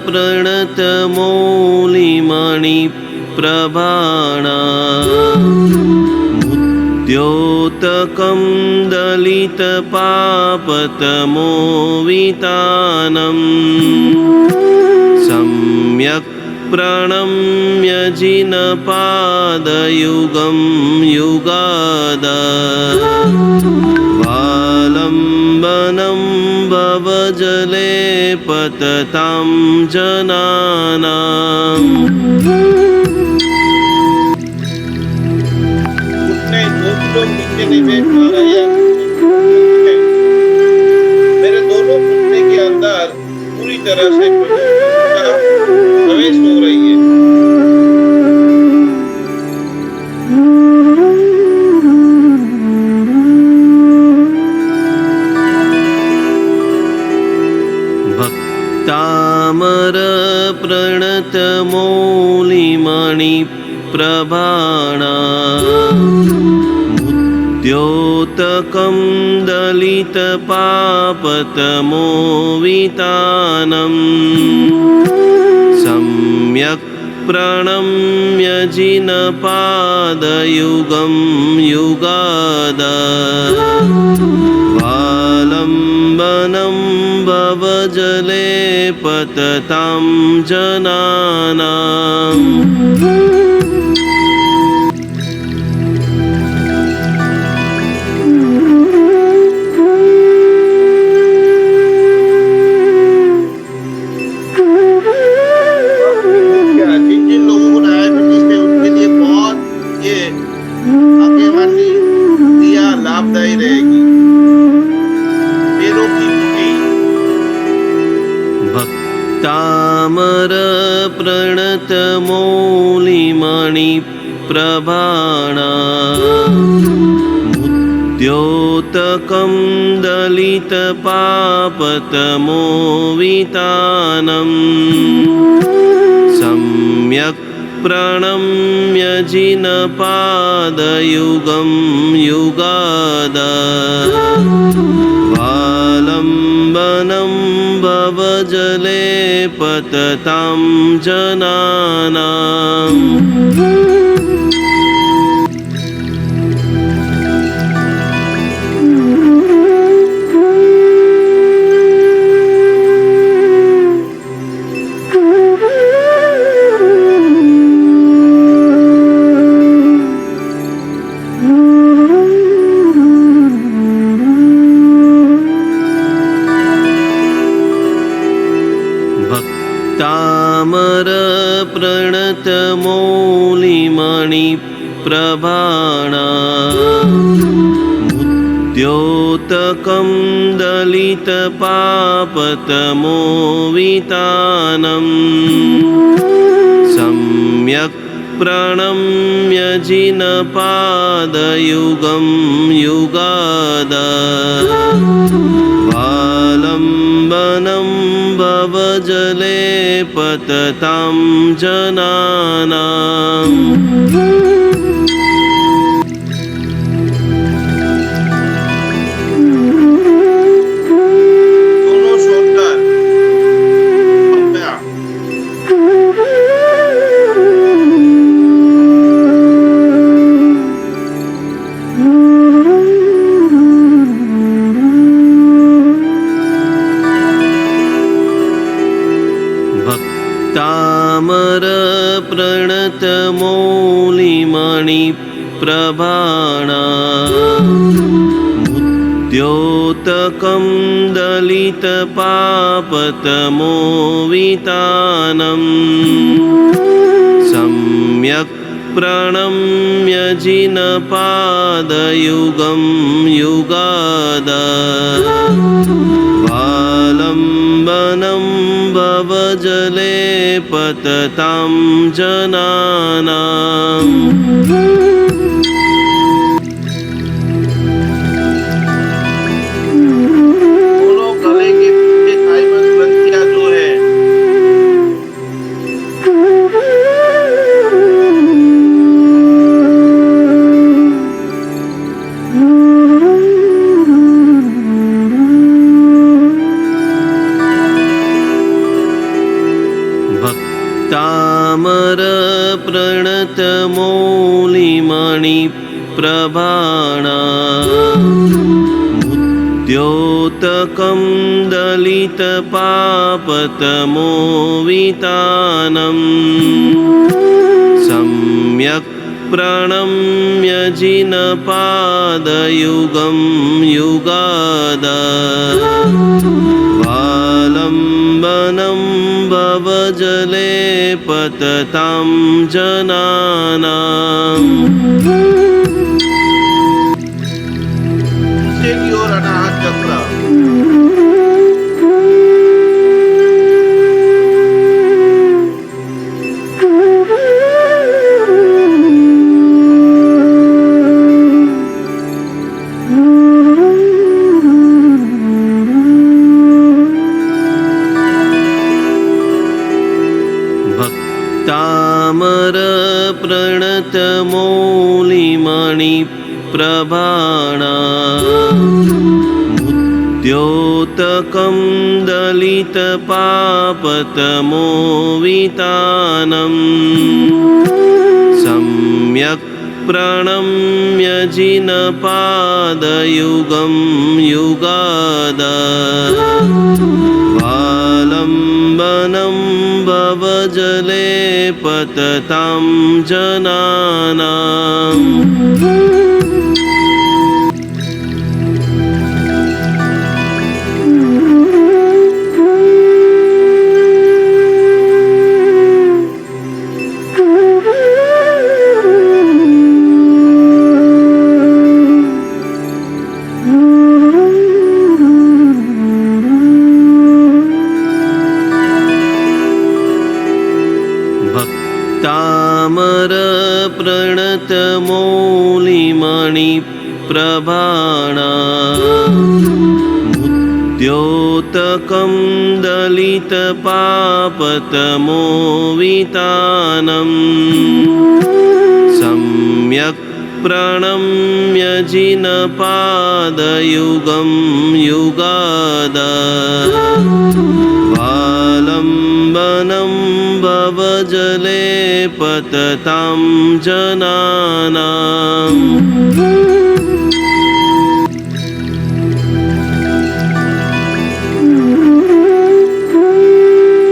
प्रणत मौलिमणि प्रभाणा मुद्योतकं दलित पापतमोवितानम् सम्यक् प्रणम्य जिनपादयुगं युगादा वालम्बनं भवजले पततां जनानाम् घुटने जो भी लोग नीचे नहीं बैठ पा रहे हैं मेरे दोनों घुटने के अंदर पूरी तरह से प्रवेश हो रही है। भक्तामरप्रणतमौलिमणिप्रभाणा मुद्योतकं दलितपापतमोवितानम् सम्यक् प्रणम्य जिनपादयुगं युगादा वालम्बनं भवजले पततां जनानाम् जिन जिन लोगों को डायबिटीज है उनके लिए बहुत ये आगे वाली क्रिया लाभदायी रहेगी। पैरों की मुट्ठी भक्तामरप्रणतमौलिमणिप्रभाणा मुद्योतकं दलितपापतमोवितानम् सम्यक् प्रणम्य जिनपादयुगं युगादा वालम्बनं भवजले पततां जनानाम् भक्तामरप्रणतमौलिमणिप्रभाणा मुद्योतकं दलितपापतमोवितानम् सम्यक् प्रणम्य जिनपादयुगं युगादा वालम्बनं भवजले पततां जनानाम् दोनों शोल्डर भक्तामरप्रणतमौलिमणिप्रभाणा मुद्योतकं दलितपापतमोवितानम् सम्यक् प्रणम्य जिनपादयुगं युगादा वालम्बनं भवजले पततां जनानाम् दोनों गले के पीछे थाइमस ग्रंथियां जो है भक्तामरप्रणतमौलिमणिप्रभाणा मुद्योतकं दलितपापतमोवितानम् सम्यक् प्रणम्य जिनपादयुगं युगादा वालम्बनं भवजले पततां जनानाम् पीछे की ओर अनाहत चक्र मुद्योतकं दलितपापतमोवितानं सम्यक् प्रणम्य जिनपादयुगं युगादा वालम्बनं भवजले पततां जनानाम् तामर प्रणत मौलिमणि प्रभाणा मुद्योतकं दलित पापतमोवितानं सम्यक् प्रणम्य जिनपादयुगं युगादा वालम्बनं भवजले पततां जनानाम्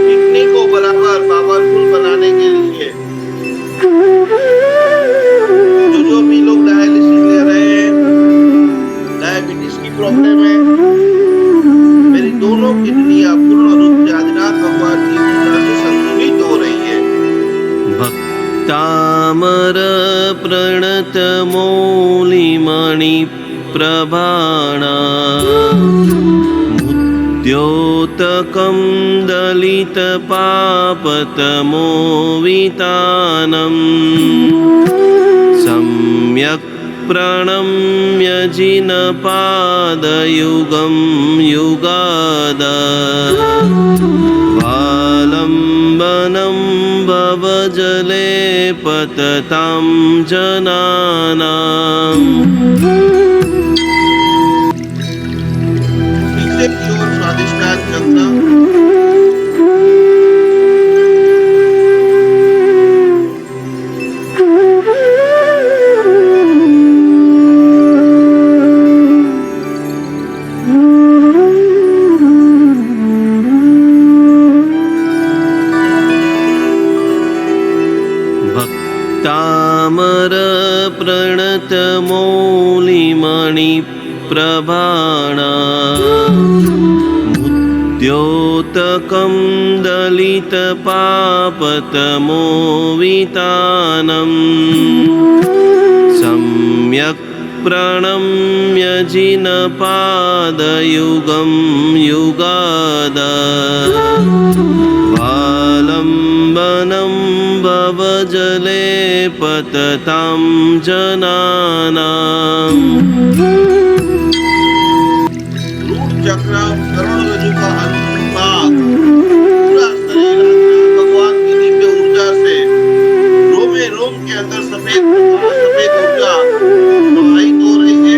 किडनी को बराबर पावरफुल बनाने के लिए जो भी लोग डायलिसिस ले रहे हैं, डायबिटीज की प्रॉब्लम है, मेरी दोनों किडनियां पूर्ण रूप से आदिनाथ भगवान की ऊर्जा से संतुलित हो रही है। भक्तामर प्रणत मौलिमणि प्रभाणा मुद्योतकं दलित पापतमोवितानं सम्यक् प्रणम्य जिनपादयुगं युगादा वालम्बनं भवजले पततां जनानाम् पीछे की ओर स्वादिष्टान चक्र तामर प्रणत मौलिमणि प्रभाणा मुद्योतकं दलित पापतमोवितानं सम्यक् प्रणम्य जिनपादयुगं युगादा वालम्बनं भवजले पततां जनानाम् रूट चक्र करोड़ रज्जु का अंतिम भाग पूरा शरीर भगवान की दिव्य ऊर्जा से रोमे रोम के अंदर सफेद ऊर्जा प्रवाहित हो रही है।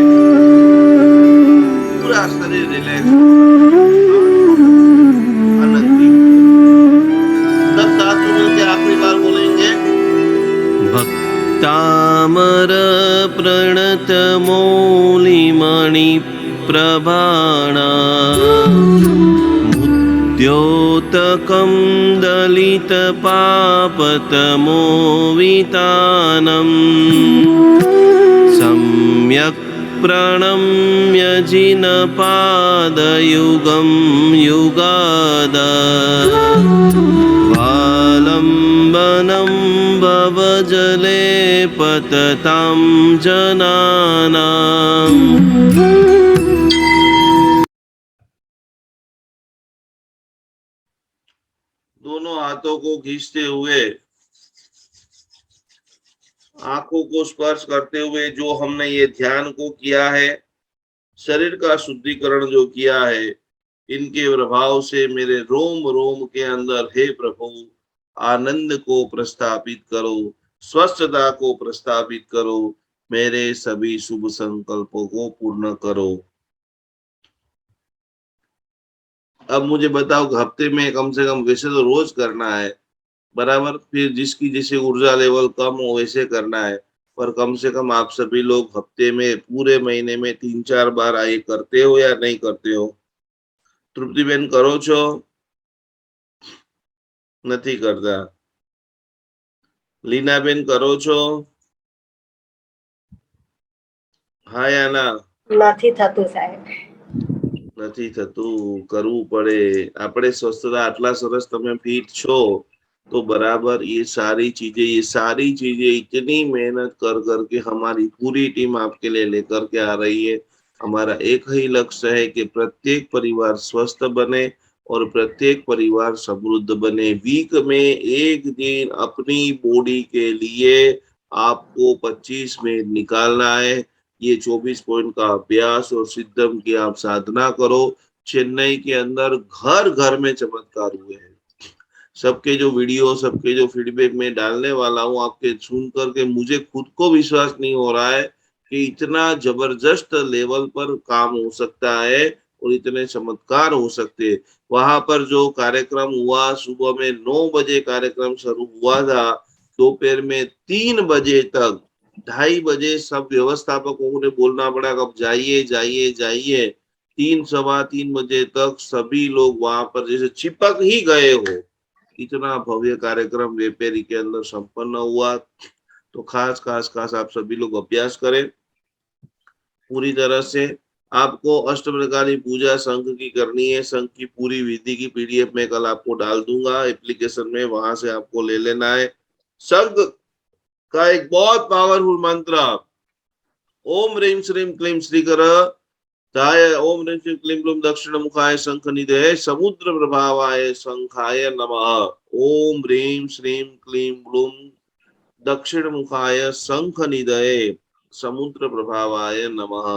पूरा शरीर रिलैक्स आनंदी। सब साथ में मिलकर आखिरी बार बोलेंगे। भक्तामर प्रणत मौलिमणि प्रभाणा मुद्योतकं दलित पापतमोवितानं सम्यक् प्रणम्य जिनपादयुगं युगादा वालम्बनं भवजले पततां जनानाम् दोनों हाथों को खींचते हुए आंखों को स्पर्श करते हुए जो हमने ये ध्यान को किया है, शरीर का शुद्धिकरण जो किया है, इनके प्रभाव से मेरे रोम रोम के अंदर हे प्रभु आनंद को प्रस्थापित करो, स्वस्थता को प्रस्थापित करो, मेरे सभी शुभ संकल्पों को पूर्ण करो। अब मुझे बताओ कि हफ्ते में कम से कम, वैसे तो रोज करना है बराबर, फिर जिसकी जैसे ऊर्जा लेवल कम हो वैसे करना है, पर कम से कम आप सभी लोग हफ्ते में, पूरे महीने में 3-4 बार आए करते हो या नहीं करते हो? तृप्ति बेन करो छो? नहीं करता? लीना बेन करो छो? हाँ या ना? નથી થતું સાહેબ. નથી થતું, કરવું પડે. આપણે સ્વસ્થતા આટલા સરસ તમે ફિટ છો तो बराबर ये सारी चीजें इतनी मेहनत कर करके हमारी पूरी टीम आपके लिए लेकर के आ रही है। हमारा एक ही लक्ष्य है कि प्रत्येक परिवार स्वस्थ बने और प्रत्येक परिवार समृद्ध बने। वीक में एक दिन अपनी बॉडी के लिए आपको 25 मिनट निकालना है। ये 24 पॉइंट का अभ्यास और सिद्धम की आप साधना करो। चेन्नई के अंदर घर घर में चमत्कार हुए हैं। सबके जो वीडियो, सबके जो फीडबैक में डालने वाला हूँ, आपके सुन करके मुझे खुद को विश्वास नहीं हो रहा है कि इतना जबरदस्त लेवल पर काम हो सकता है और इतने चमत्कार हो सकते हैं। वहां पर जो कार्यक्रम हुआ, सुबह में 9 बजे कार्यक्रम शुरू हुआ था, दोपहर में 3 बजे तक, 2:30 बजे सब व्यवस्थापकों को बोलना पड़ा अब जाइए जाइए जाइए। 3-3:15 बजे तक सभी लोग वहां पर जैसे चिपक ही गए हो। इतना भव्य कार्यक्रम वेपेरी के अंदर संपन्न हुआ। तो खास खास खास आप सभी लोग अभ्यास करें पूरी तरह से। आपको अष्टप्रकारी पूजा संघ की करनी है। संघ की पूरी विधि की पीडीएफ में कल आपको डाल दूंगा एप्लीकेशन में, वहां से आपको ले लेना है। संघ का एक बहुत पावरफुल मंत्र, ओम ह्रीम श्रीम क्लीम श्रीकर ताय, ओम ह्रीम श्रीम क्लीम क्लूम दक्षिण मुखाय शंख निधे समुद्र प्रभावाय शंखाय नमः। ओम ह्रीम श्रीम क्लीम क्लूम दक्षिण मुखाय शंख निधये समुद्र प्रभावाय नमः।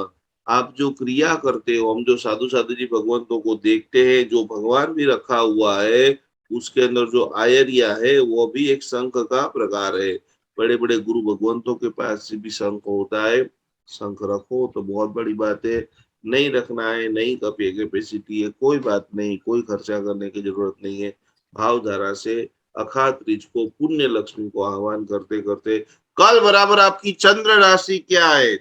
आप जो क्रिया करते हो, हम जो साधु साधु जी भगवंतों को देखते हैं, जो भगवान भी रखा हुआ है, उसके अंदर जो आयरिया है वो भी एक शंख का प्रकार है। बड़े बड़े गुरु भगवंतों के पास भी शंख होता है। शंख रखो तो बहुत बड़ी बात है। नहीं रखना है, नहीं कैपेसिटी है, कोई बात नहीं, कोई खर्चा करने की जरूरत नहीं है। भावधारा से अखात रिच को, पुण्य लक्ष्मी को आह्वान करते करते, कल बराबर आपकी चंद्र राशि क्या है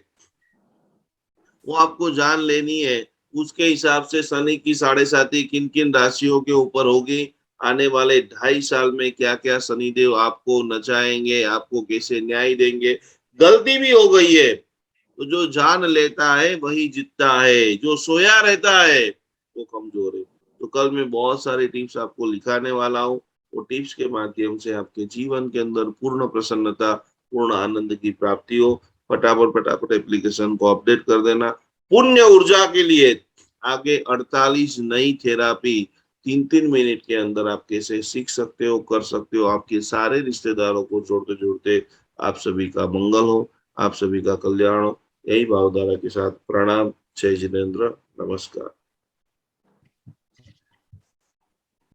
वो आपको जान लेनी है। उसके हिसाब से शनि की 7.5 किन किन राशियों के ऊपर होगी, आने वाले 2.5 साल में क्या क्या शनिदेव आपको नचाएंगे, आपको कैसे न्याय देंगे। गलती भी हो गई है तो जो जान लेता है वही जीतता है, जो सोया रहता है वो कमजोर है। तो कल मैं बहुत सारे टिप्स आपको लिखाने वाला हूँ। वो टिप्स के माध्यम से आपके जीवन के अंदर पूर्ण प्रसन्नता, पूर्ण आनंद की प्राप्ति हो। फटाफट फटाफट एप्लीकेशन को अपडेट कर देना। पुण्य ऊर्जा के लिए आगे 48 नई थेरापी 3-3 मिनट के अंदर आप कैसे सीख सकते हो, कर सकते हो। आपके सारे रिश्तेदारों को जोड़ते जोड़ते आप सभी का मंगल हो, आप सभी का कल्याण हो। यही भावधारा के साथ प्रणाम। जय जिनेन्द्र, नमस्कार।